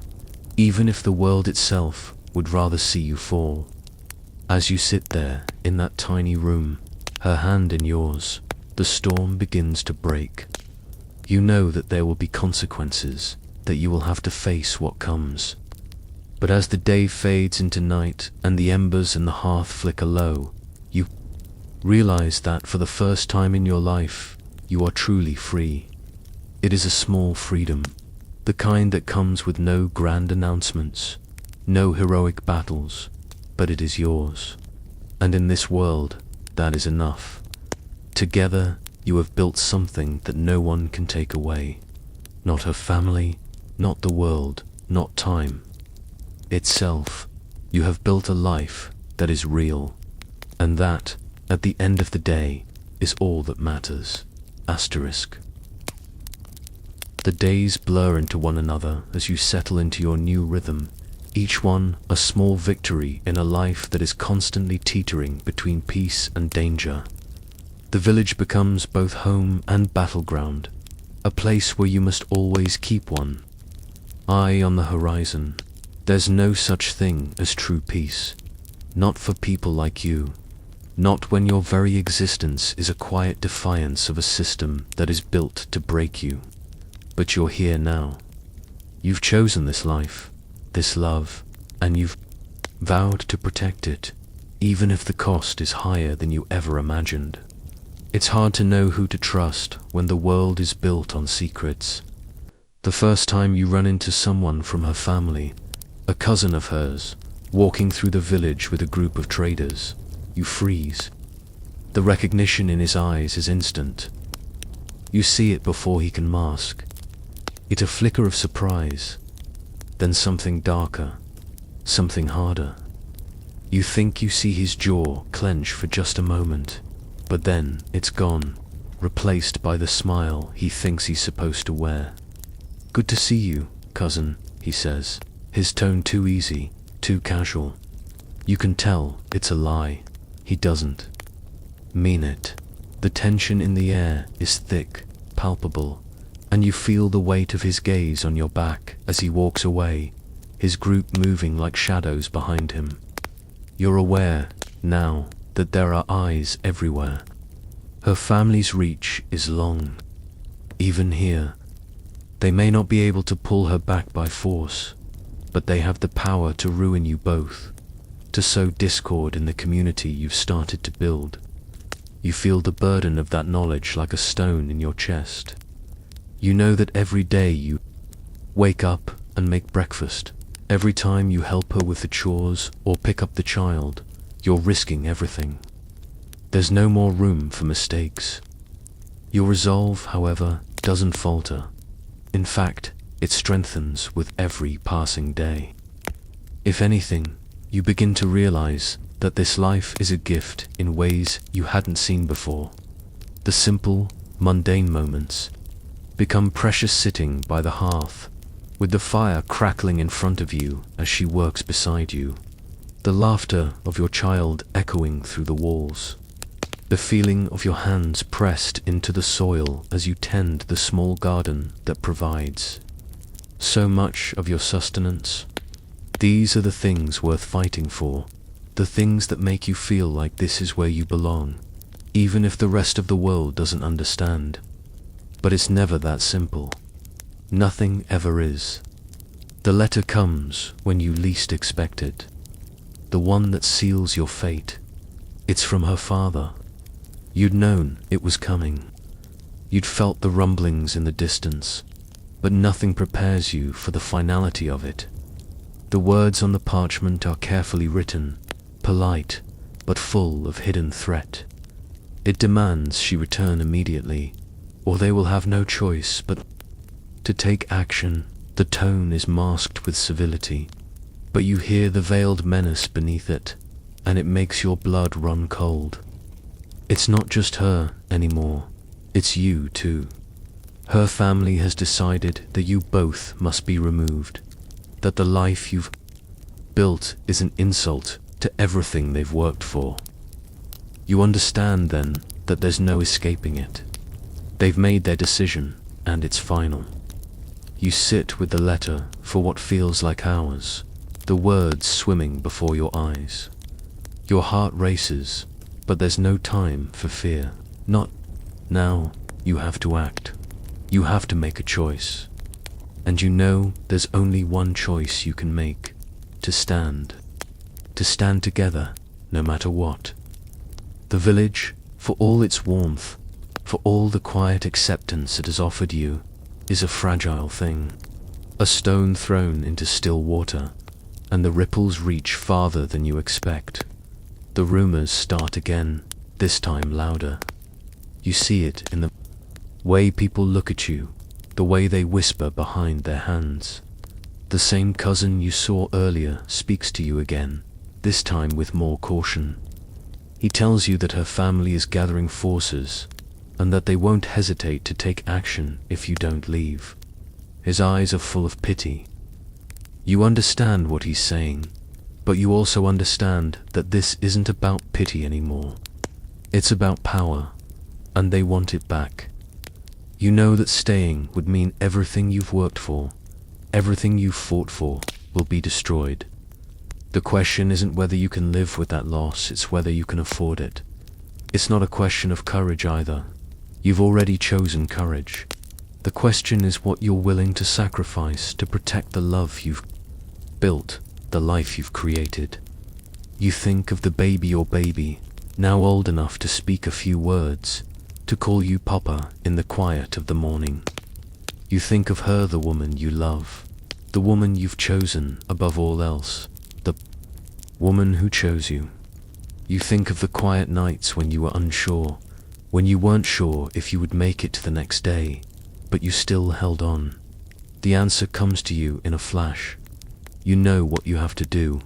even if the world itself would rather see you fall. As you sit there, in that tiny room, her hand in yours, the storm begins to break. You know that there will be consequences, that you will have to face what comes. But as the day fades into night and the embers in the hearth flicker low, you realize that for the first time in your life, you are truly free. It is a small freedom, the kind that comes with no grand announcements, no heroic battles, but it is yours. And in this world, that is enough. Together, you have built something that no one can take away. Not her family, not the world, not time. Itself, you have built a life that is real. And that, at the end of the day, is all that matters. Asterisk. The days blur into one another as you settle into your new rhythm, each one a small victory in a life that is constantly teetering between peace and danger. The village becomes both home and battleground, a place where you must always keep one eye on the horizon. There's no such thing as true peace, not for people like you, not when your very existence is a quiet defiance of a system that is built to break you. But you're here now. You've chosen this life, this love, and you've vowed to protect it, even if the cost is higher than you ever imagined. It's hard to know who to trust when the world is built on secrets. The first time you run into someone from her family, a cousin of hers, walking through the village with a group of traders, you freeze. The recognition in his eyes is instant. You see it before he can mask. It's a flicker of surprise, then something darker, something harder. You think you see his jaw clench for just a moment, but then it's gone, replaced by the smile he thinks he's supposed to wear. "Good to see you, cousin," he says, his tone too easy, too casual. You can tell it's a lie. He doesn't mean it. The tension in the air is thick, palpable, and you feel the weight of his gaze on your back as he walks away, his group moving like shadows behind him. You're aware, now, that there are eyes everywhere. Her family's reach is long. Even here, they may not be able to pull her back by force, but they have the power to ruin you both, to sow discord in the community you've started to build. You feel the burden of that knowledge like a stone in your chest. You know that every day you wake up and make breakfast, every time you help her with the chores or pick up the child, you're risking everything. There's no more room for mistakes. Your resolve, however, doesn't falter. In fact, it strengthens with every passing day. If anything, you begin to realize that this life is a gift in ways you hadn't seen before. The simple, mundane moments become precious sitting by the hearth, with the fire crackling in front of you as she works beside you, the laughter of your child echoing through the walls, the feeling of your hands pressed into the soil as you tend the small garden that provides so much of your sustenance. These are the things worth fighting for, the things that make you feel like this is where you belong, even if the rest of the world doesn't understand. But it's never that simple. Nothing ever is. The letter comes when you least expect it, the one that seals your fate. It's from her father. You'd known it was coming. You'd felt the rumblings in the distance, but nothing prepares you for the finality of it. The words on the parchment are carefully written, polite, but full of hidden threat. It demands she return immediately, or they will have no choice but to take action. The tone is masked with civility, but you hear the veiled menace beneath it, and it makes your blood run cold. It's not just her anymore, it's you too. Her family has decided that you both must be removed, that the life you've built is an insult to everything they've worked for. You understand then that there's no escaping it. They've made their decision, and it's final. You sit with the letter for what feels like hours, the words swimming before your eyes. Your heart races, but there's no time for fear. Not now. You have to act. You have to make a choice. And you know there's only one choice you can make: to stand. To stand together, no matter what. The village, for all its warmth, for all the quiet acceptance it has offered you, is a fragile thing. A stone thrown into still water, and the ripples reach farther than you expect. The rumors start again, this time louder. You see it in the way people look at you, the way they whisper behind their hands. The same cousin you saw earlier speaks to you again, this time with more caution. He tells you that her family is gathering forces, and that they won't hesitate to take action if you don't leave. His eyes are full of pity. You understand what he's saying, but you also understand that this isn't about pity anymore. It's about power, and they want it back. You know that staying would mean everything you've worked for, everything you've fought for, will be destroyed. The question isn't whether you can live with that loss, it's whether you can afford it. It's not a question of courage either. You've already chosen courage. The question is what you're willing to sacrifice to protect the love you've built, the life you've created. You think of the baby or baby, now old enough to speak a few words, to call you Papa in the quiet of the morning. You think of her, the woman you love, the woman you've chosen above all else, the woman who chose you. You think of the quiet nights when you were unsure, when you weren't sure if you would make it to the next day, but you still held on. The answer comes to you in a flash. You know what you have to do.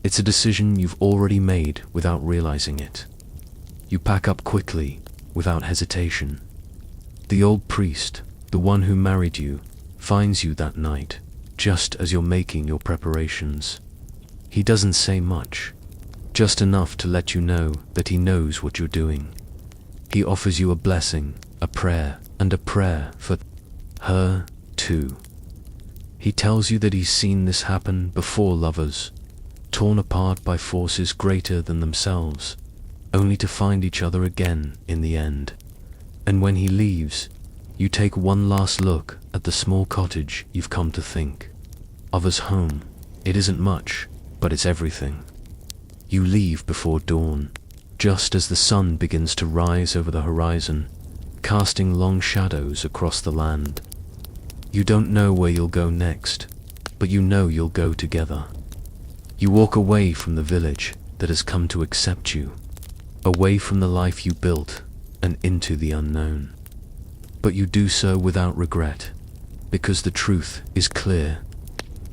It's a decision you've already made without realizing it. You pack up quickly, without hesitation. The old priest, the one who married you, finds you that night, just as you're making your preparations. He doesn't say much, just enough to let you know that he knows what you're doing. He offers you a blessing, a prayer, and a prayer for her, too. He tells you that he's seen this happen before lovers, torn apart by forces greater than themselves, only to find each other again in the end. And when he leaves, you take one last look at the small cottage you've come to think of as home. It isn't much, but it's everything. You leave before dawn, just as the sun begins to rise over the horizon, casting long shadows across the land. You don't know where you'll go next, but you know you'll go together. You walk away from the village that has come to accept you, away from the life you built and into the unknown. But you do so without regret, because the truth is clear.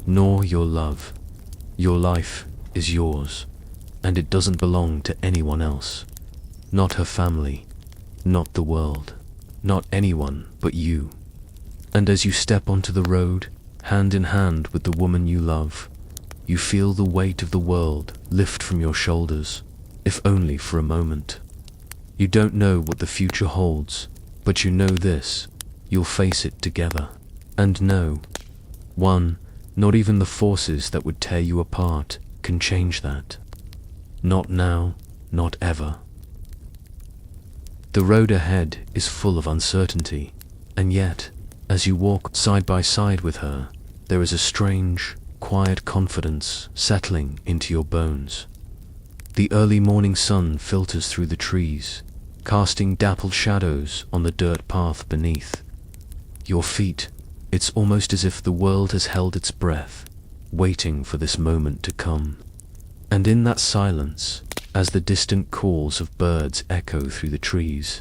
Nor your love. Your life is yours, and it doesn't belong to anyone else. Not her family, not the world, not anyone but you. And as you step onto the road, hand in hand with the woman you love, you feel the weight of the world lift from your shoulders, if only for a moment. You don't know what the future holds, but you know this: you'll face it together. And no, not even the forces that would tear you apart can change that. Not now, not ever. The road ahead is full of uncertainty, and yet, as you walk side by side with her, there is a strange, quiet confidence settling into your bones. The early morning sun filters through the trees, casting dappled shadows on the dirt path beneath. Your feet, it's almost as if the world has held its breath, waiting for this moment to come. And in that silence, as the distant calls of birds echo through the trees,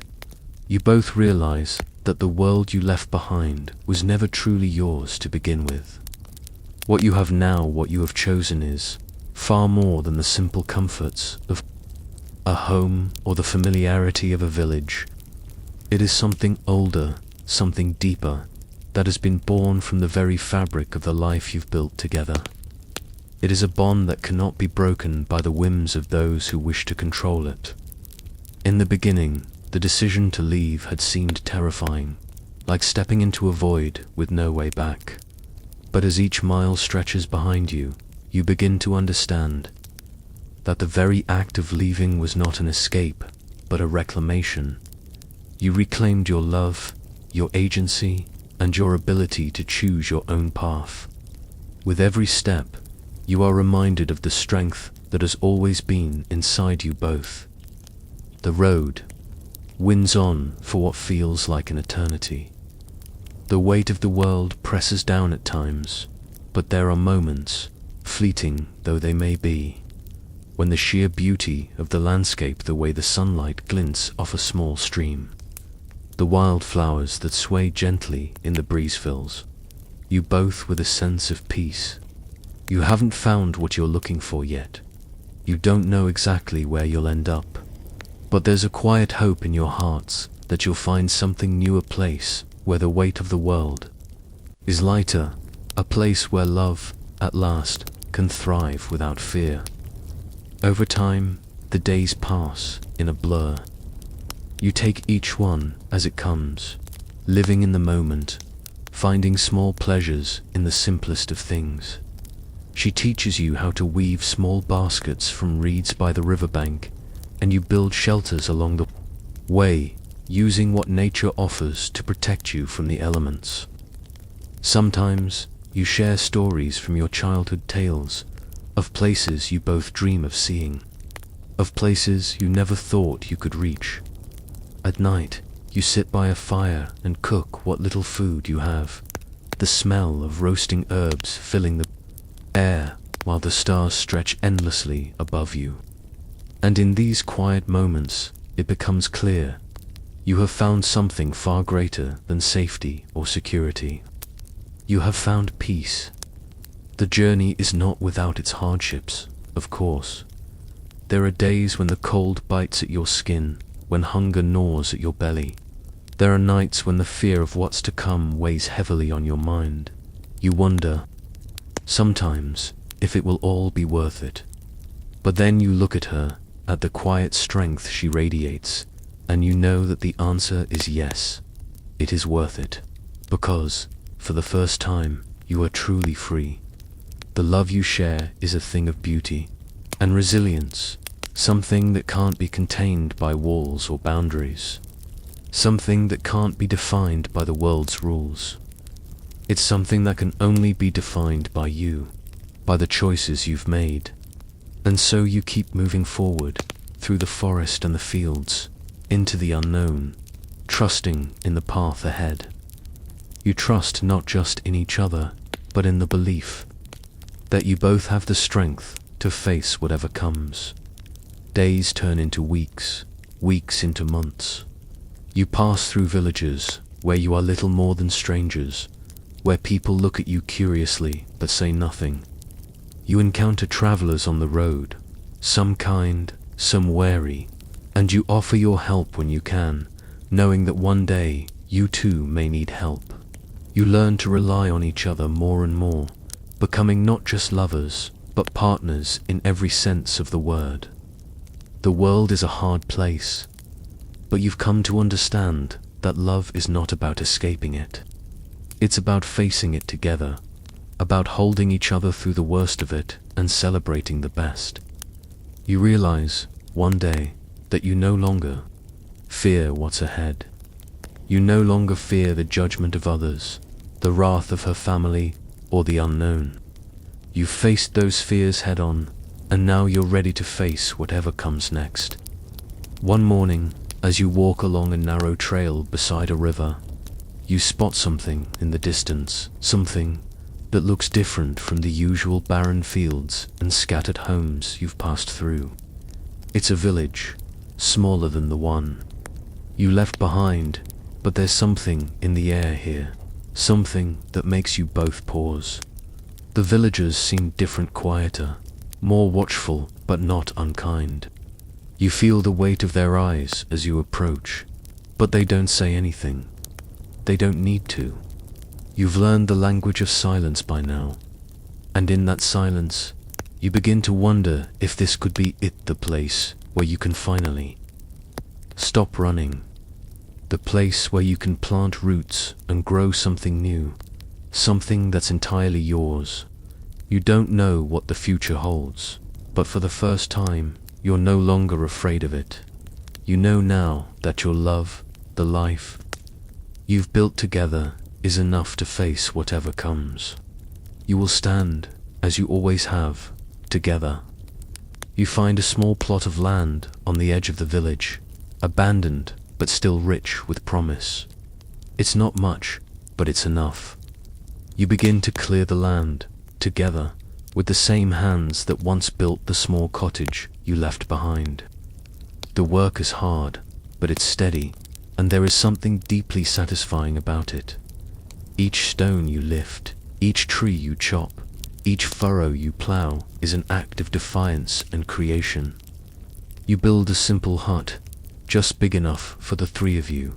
you both realize that the world you left behind was never truly yours to begin with. What you have now, what you have chosen, is far more than the simple comforts of a home or the familiarity of a village. It is something older, something deeper, that has been born from the very fabric of the life you've built together. It is a bond that cannot be broken by the whims of those who wish to control it. In the beginning, the decision to leave had seemed terrifying, like stepping into a void with no way back. But as each mile stretches behind you, you begin to understand that the very act of leaving was not an escape, but a reclamation. You reclaimed your love, your agency, and your ability to choose your own path. With every step, you are reminded of the strength that has always been inside you both. The road winds on for what feels like an eternity. The weight of the world presses down at times, but there are moments, fleeting though they may be, when the sheer beauty of the landscape, the way the sunlight glints off a small stream, the wildflowers that sway gently in the breeze fills you both with a sense of peace. You haven't found what you're looking for yet. You don't know exactly where you'll end up, but there's a quiet hope in your hearts that you'll find something new, a place where the weight of the world is lighter, a place where love, at last, can thrive without fear. Over time, the days pass in a blur. You take each one as it comes, living in the moment, finding small pleasures in the simplest of things. She teaches you how to weave small baskets from reeds by the riverbank, and you build shelters along the way, using what nature offers to protect you from the elements. Sometimes you share stories from your childhood tales, of places you both dream of seeing, of places you never thought you could reach. At night, you sit by a fire and cook what little food you have, the smell of roasting herbs filling the air while the stars stretch endlessly above you. And in these quiet moments, it becomes clear you have found something far greater than safety or security. You have found peace. The journey is not without its hardships, of course. There are days when the cold bites at your skin, when hunger gnaws at your belly. There are nights when the fear of what's to come weighs heavily on your mind. You wonder, sometimes, if it will all be worth it. But then you look at her, at the quiet strength she radiates, and you know that the answer is yes. It is worth it. Because, for the first time, you are truly free. The love you share is a thing of beauty and resilience, something that can't be contained by walls or boundaries, something that can't be defined by the world's rules. It's something that can only be defined by you, by the choices you've made. And so you keep moving forward, through the forest and the fields, into the unknown, trusting in the path ahead. You trust not just in each other, but in the belief that you both have the strength to face whatever comes. Days turn into weeks, weeks into months. You pass through villages where you are little more than strangers, where people look at you curiously but say nothing. You encounter travelers on the road, some kind, some wary, and you offer your help when you can, knowing that one day you too may need help. You learn to rely on each other more and more, becoming not just lovers, but partners in every sense of the word. The world is a hard place, but you've come to understand that love is not about escaping it. It's about facing it together, about holding each other through the worst of it and celebrating the best. You realize, one day, that you no longer fear what's ahead. You no longer fear the judgment of others, the wrath of her family, or the unknown. You've faced those fears head on, and now you're ready to face whatever comes next. One morning, as you walk along a narrow trail beside a river, you spot something in the distance, something that looks different from the usual barren fields and scattered homes you've passed through. It's a village, smaller than the one you left behind, but there's something in the air here, something that makes you both pause. The villagers seem different, quieter, more watchful, but not unkind. You feel the weight of their eyes as you approach, but they don't say anything. They don't need to. You've learned the language of silence by now, and in that silence, you begin to wonder if this could be it, the place where you can finally stop running, the place where you can plant roots and grow something new, something that's entirely yours. You don't know what the future holds, but for the first time, you're no longer afraid of it. You know now that your love, the life you've built together, is enough to face whatever comes. You will stand, as you always have, together. You find a small plot of land on the edge of the village, abandoned but still rich with promise. It's not much, but it's enough. You begin to clear the land, together, with the same hands that once built the small cottage you left behind. The work is hard, but it's steady, and there is something deeply satisfying about it. Each stone you lift, each tree you chop, each furrow you plow is an act of defiance and creation. You build a simple hut, just big enough for the three of you,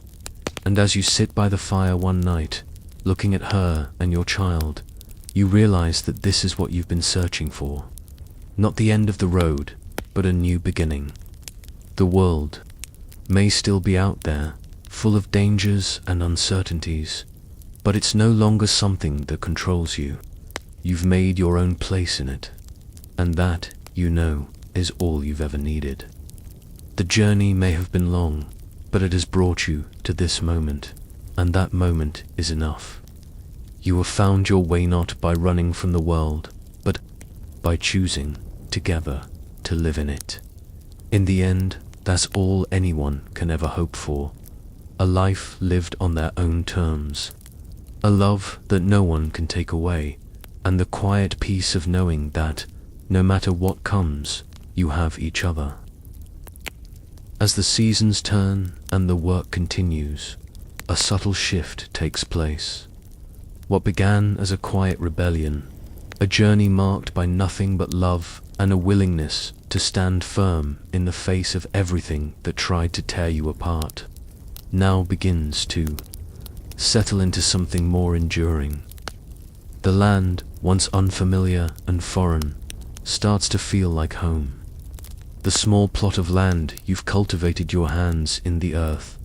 and as you sit by the fire one night, looking at her and your child, you realize that this is what you've been searching for. Not the end of the road, but a new beginning. The world may still be out there, full of dangers and uncertainties, but it's no longer something that controls you. You've made your own place in it, and that, you know, is all you've ever needed. The journey may have been long, but it has brought you to this moment, and that moment is enough. You have found your way not by running from the world, but by choosing together to live in it. In the end, that's all anyone can ever hope for. A life lived on their own terms. A love that no one can take away, and the quiet peace of knowing that, no matter what comes, you have each other. As the seasons turn and the work continues, a subtle shift takes place. What began as a quiet rebellion, a journey marked by nothing but love and a willingness to stand firm in the face of everything that tried to tear you apart, now begins to settle into something more enduring. The land, once unfamiliar and foreign, starts to feel like home. The small plot of land you've cultivated your hands in the earth,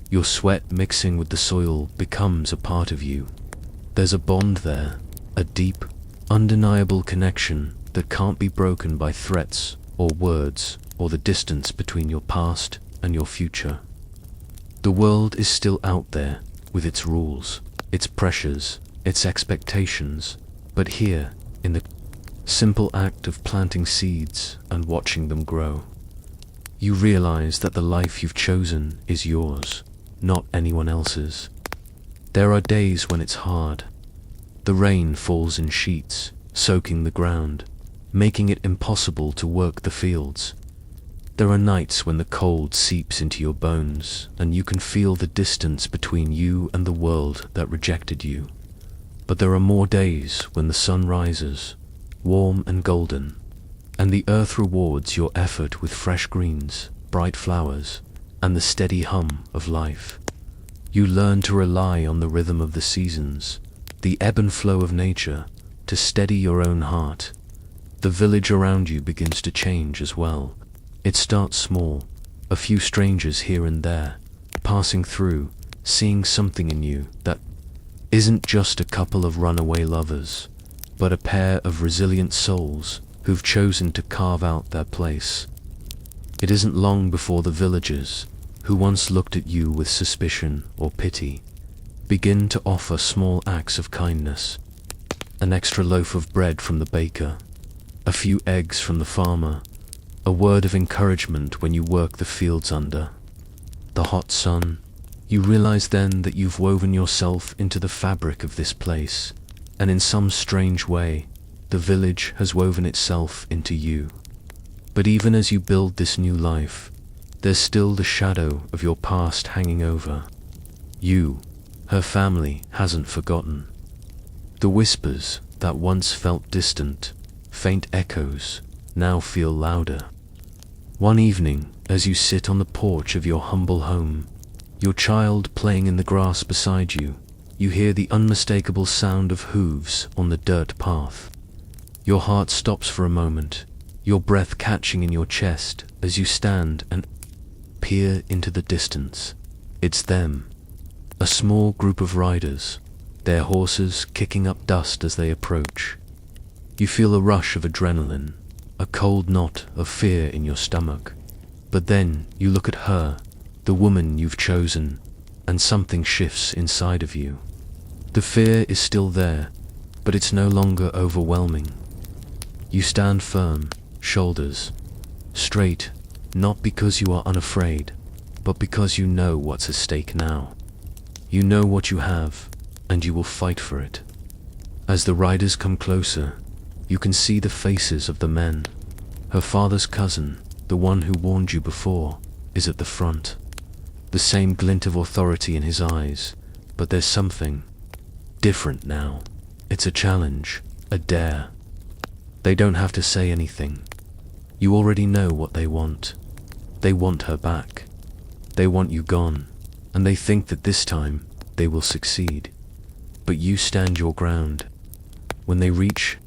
your sweat mixing with the soil, becomes a part of you. There's a bond there, a deep, undeniable connection that can't be broken by threats or words or the distance between your past and your future. The world is still out there with its rules, its pressures, its expectations, but here, in the simple act of planting seeds and watching them grow, you realize that the life you've chosen is yours, not anyone else's. There are days when it's hard. The rain falls in sheets, soaking the ground, making it impossible to work the fields. There are nights when the cold seeps into your bones, and you can feel the distance between you and the world that rejected you. But there are more days when the sun rises, warm and golden, and the earth rewards your effort with fresh greens, bright flowers, and the steady hum of life. You learn to rely on the rhythm of the seasons, the ebb and flow of nature, to steady your own heart. The village around you begins to change as well. It starts small, a few strangers here and there, passing through, seeing something in you that isn't just a couple of runaway lovers, but a pair of resilient souls who've chosen to carve out their place. It isn't long before the villagers, who once looked at you with suspicion or pity, begin to offer small acts of kindness. An extra loaf of bread from the baker, a few eggs from the farmer, a word of encouragement when you work the fields under the hot sun. You realize then that you've woven yourself into the fabric of this place, and in some strange way, the village has woven itself into you. But even as you build this new life, there's still the shadow of your past hanging over. You, her family, hasn't forgotten. The whispers that once felt distant, faint echoes, now feel louder. One evening, as you sit on the porch of your humble home, your child playing in the grass beside you, you hear the unmistakable sound of hooves on the dirt path. Your heart stops for a moment, your breath catching in your chest as you stand and peer into the distance. It's them, a small group of riders, their horses kicking up dust as they approach. You feel a rush of adrenaline, a cold knot of fear in your stomach. But then you look at her, the woman you've chosen, and something shifts inside of you. The fear is still there, but it's no longer overwhelming. You stand firm, shoulders straight, not because you are unafraid, but because you know what's at stake now. You know what you have, and you will fight for it. As the riders come closer, you can see the faces of the men. Her father's cousin, the one who warned you before, is at the front. The same glint of authority in his eyes, but there's something different now. It's a challenge, a dare. They don't have to say anything. You already know what they want. They want her back. They want you gone, and they think that this time they will succeed. But you stand your ground. When they reach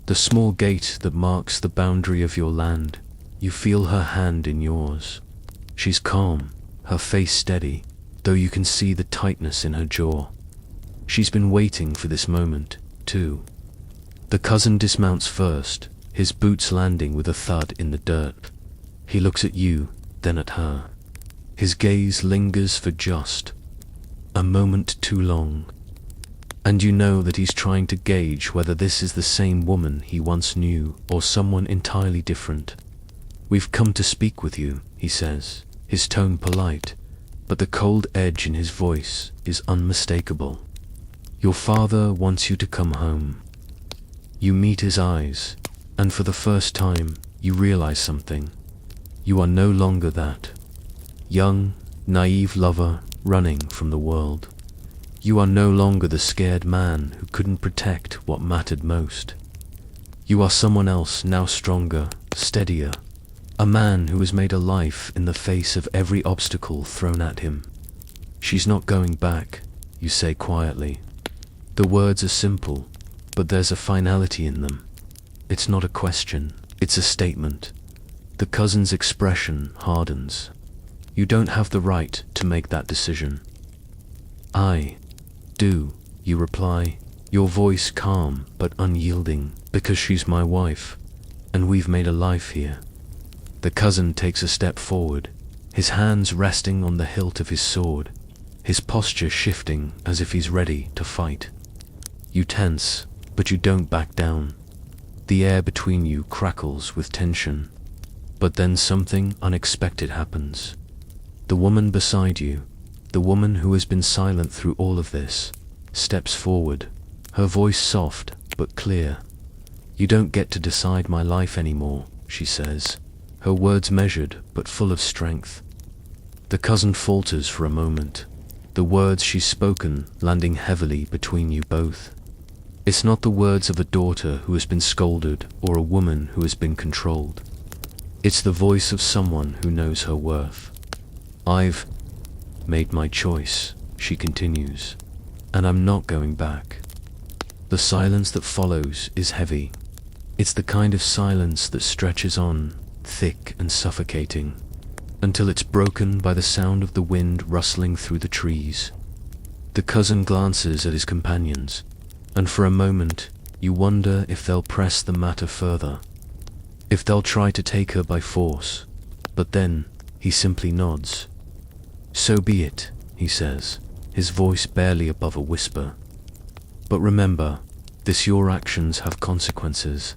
the small gate that marks the boundary of your land, you feel her hand in yours. She's calm, her face steady, though you can see the tightness in her jaw. She's been waiting for this moment, too. The cousin dismounts first, his boots landing with a thud in the dirt. He looks at you, then at her. His gaze lingers for just a moment too long, and you know that he's trying to gauge whether this is the same woman he once knew or someone entirely different. "We've come to speak with you," he says, his tone polite, but the cold edge in his voice is unmistakable. "Your father wants you to come home." You meet his eyes, and for the first time, you realize something. You are no longer that young, naive lover running from the world. You are no longer the scared man who couldn't protect what mattered most. You are someone else, now stronger, steadier, a man who has made a life in the face of every obstacle thrown at him. "She's not going back," you say quietly. The words are simple, but there's a finality in them. It's not a question, it's a statement. The cousin's expression hardens. "You don't have the right to make that decision." "I do," you reply, your voice calm but unyielding, "because she's my wife, and we've made a life here." The cousin takes a step forward, his hands resting on the hilt of his sword, his posture shifting as if he's ready to fight. You tense, but you don't back down. The air between you crackles with tension. But then something unexpected happens. The woman beside you, the woman who has been silent through all of this, steps forward, her voice soft but clear. "You don't get to decide my life anymore," she says, her words measured but full of strength. The cousin falters for a moment, the words she's spoken landing heavily between you both. It's not the words of a daughter who has been scolded or a woman who has been controlled. It's the voice of someone who knows her worth. "I've made my choice," she continues, "and I'm not going back." The silence that follows is heavy. It's the kind of silence that stretches on, thick and suffocating, until it's broken by the sound of the wind rustling through the trees. The cousin glances at his companions, and for a moment you wonder if they'll press the matter further, if they'll try to take her by force, but then he simply nods. "So be it," he says, his voice barely above a whisper. "But remember, your actions have consequences."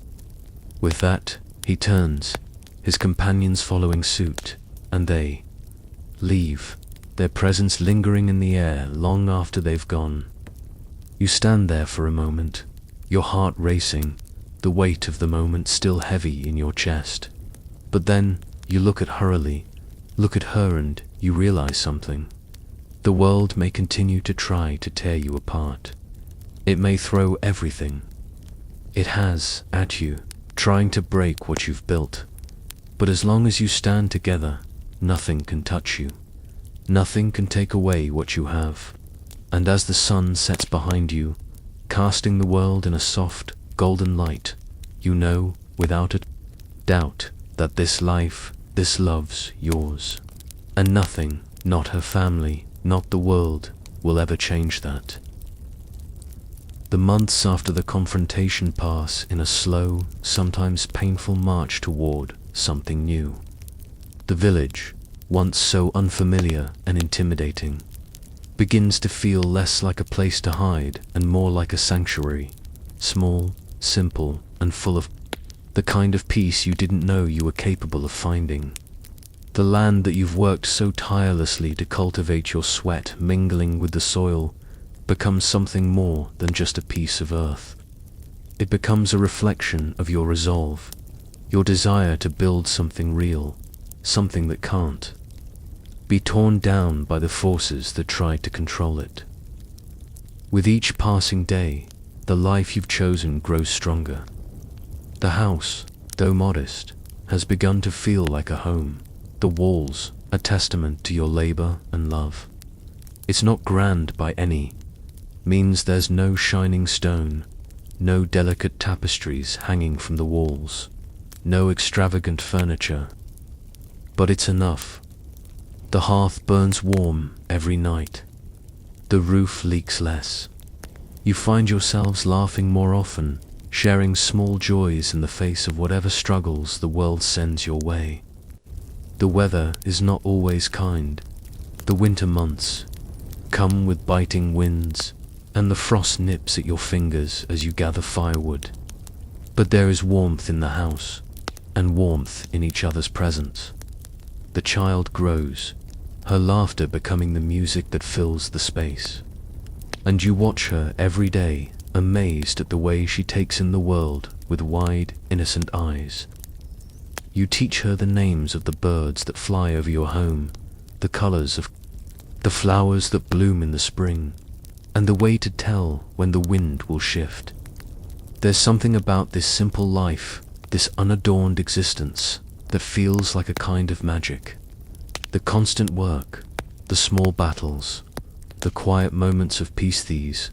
With that, he turns, his companions following suit, and they leave, their presence lingering in the air long after they've gone. You stand there for a moment, your heart racing, the weight of the moment still heavy in your chest. But then you look at her, and you realize something. The world may continue to try to tear you apart. It may throw everything it has at you, trying to break what you've built. But as long as you stand together, nothing can touch you. Nothing can take away what you have. And as the sun sets behind you, casting the world in a soft, golden light, you know, without a doubt, that this life, this love's yours. And nothing, not her family, not the world, will ever change that. The months after the confrontation pass in a slow, sometimes painful march toward something new. The village, once so unfamiliar and intimidating, begins to feel less like a place to hide and more like a sanctuary, small, simple, and full of the kind of peace you didn't know you were capable of finding. The land that you've worked so tirelessly to cultivate, your sweat mingling with the soil, becomes something more than just a piece of earth. It becomes a reflection of your resolve, your desire to build something real, something that can't be torn down by the forces that tried to control it. With each passing day, the life you've chosen grows stronger. The house, though modest, has begun to feel like a home. The walls, a testament to your labor and love. It's not grand by any means. There's no shining stone, no delicate tapestries hanging from the walls, no extravagant furniture. But it's enough. The hearth burns warm every night. The roof leaks less. You find yourselves laughing more often, sharing small joys in the face of whatever struggles the world sends your way. The weather is not always kind, The winter months come with biting winds, and the frost nips at your fingers as you gather firewood. But there is warmth in the house, and warmth in each other's presence. The child grows, her laughter becoming the music that fills the space. And you watch her every day, amazed at the way she takes in the world with wide, innocent eyes. You teach her the names of the birds that fly over your home, the colors of the flowers that bloom in the spring, and the way to tell when the wind will shift. There's something about this simple life, this unadorned existence, that feels like a kind of magic. The constant work, the small battles, the quiet moments of peace, these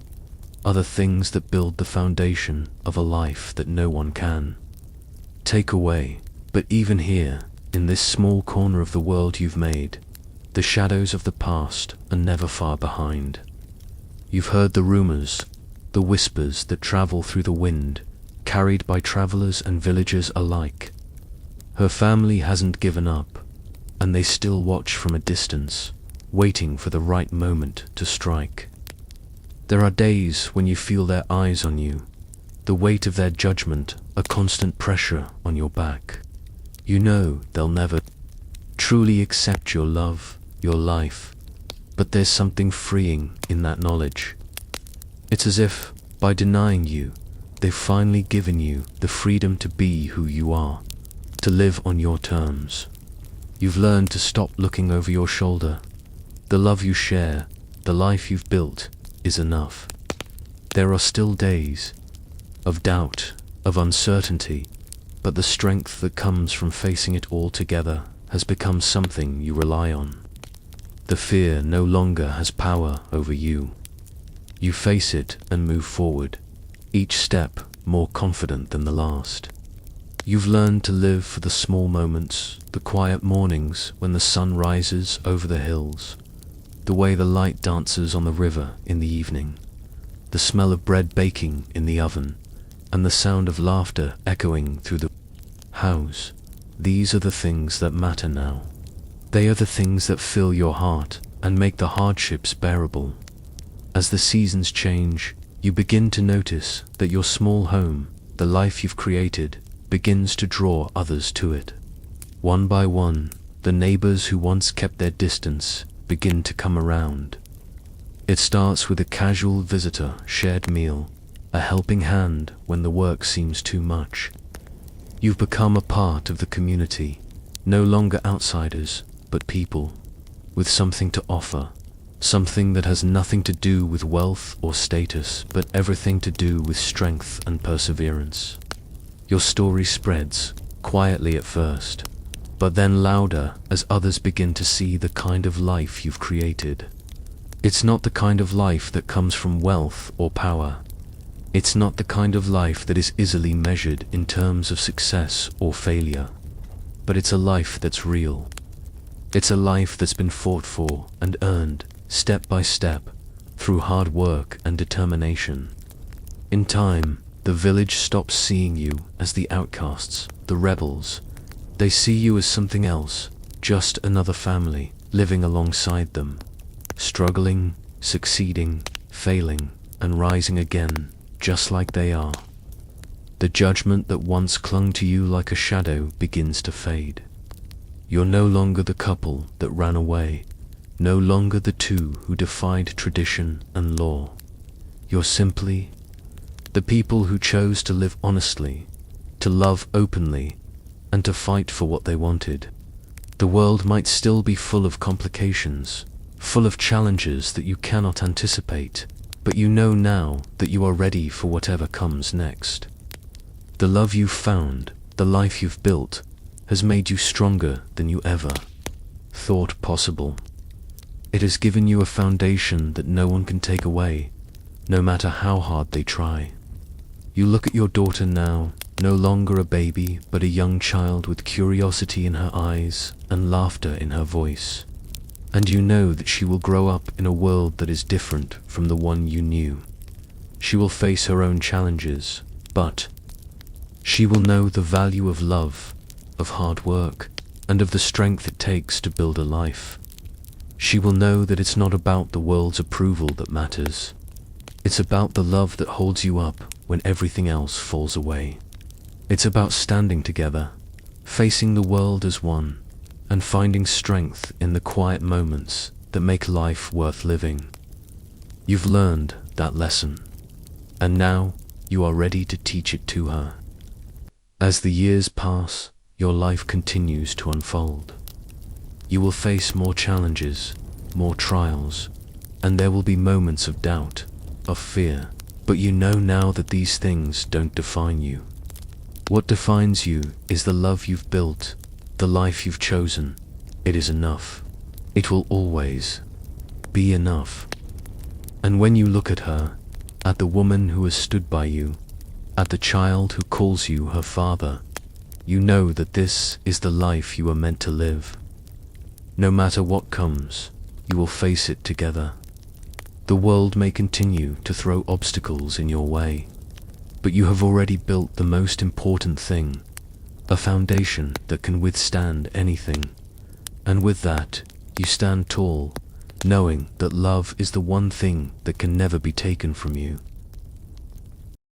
are the things that build the foundation of a life that no one can take away. But even here, in this small corner of the world you've made, the shadows of the past are never far behind. You've heard the rumors, the whispers that travel through the wind, carried by travelers and villagers alike. Her family hasn't given up, and they still watch from a distance, waiting for the right moment to strike. There are days when you feel their eyes on you, the weight of their judgment, a constant pressure on your back. You know they'll never truly accept your love, your life, but there's something freeing in that knowledge. It's as if, by denying you, they've finally given you the freedom to be who you are, to live on your terms. You've learned to stop looking over your shoulder. The love you share, the life you've built, is enough. There are still days of doubt, of uncertainty, but the strength that comes from facing it all together has become something you rely on. The fear no longer has power over you. You face it and move forward, each step more confident than the last. You've learned to live for the small moments, the quiet mornings when the sun rises over the hills, the way the light dances on the river in the evening, the smell of bread baking in the oven, and the sound of laughter echoing through the house. These are the things that matter now. They are the things that fill your heart and make the hardships bearable. As the seasons change, you begin to notice that your small home, the life you've created, begins to draw others to it. One by one, the neighbors who once kept their distance begin to come around. It starts with a casual visitor, shared meal, a helping hand when the work seems too much. You've become a part of the community, no longer outsiders, but people, with something to offer, something that has nothing to do with wealth or status, but everything to do with strength and perseverance. Your story spreads, quietly at first, but then louder as others begin to see the kind of life you've created. It's not the kind of life that comes from wealth or power. It's not the kind of life that is easily measured in terms of success or failure. But it's a life that's real. It's a life that's been fought for and earned, step by step, through hard work and determination. In time, the village stops seeing you as the outcasts, the rebels. They see you as something else, just another family, living alongside them, struggling, succeeding, failing, and rising again, just like they are. The judgment that once clung to you like a shadow begins to fade. You're no longer the couple that ran away, no longer the two who defied tradition and law. You're simply the people who chose to live honestly, to love openly, and to fight for what they wanted. The world might still be full of complications, full of challenges that you cannot anticipate, but you know now that you are ready for whatever comes next. The love you've found, the life you've built, has made you stronger than you ever thought possible. It has given you a foundation that no one can take away, no matter how hard they try. You look at your daughter now, no longer a baby, but a young child with curiosity in her eyes and laughter in her voice. And you know that she will grow up in a world that is different from the one you knew. She will face her own challenges, but she will know the value of love, of hard work, and of the strength it takes to build a life. She will know that it's not about the world's approval that matters. It's about the love that holds you up when everything else falls away. It's about standing together, facing the world as one, and finding strength in the quiet moments that make life worth living. You've learned that lesson, and now you are ready to teach it to her. As the years pass, your life continues to unfold. You will face more challenges, more trials, and there will be moments of doubt, of fear, but you know now that these things don't define you. What defines you is the love you've built, the life you've chosen. It is enough. It will always be enough. And when you look at her, at the woman who has stood by you, at the child who calls you her father, you know that this is the life you are meant to live. No matter what comes, you will face it together. The world may continue to throw obstacles in your way, but you have already built the most important thing, a foundation that can withstand anything. And with that, you stand tall, knowing that love is the one thing that can never be taken from you.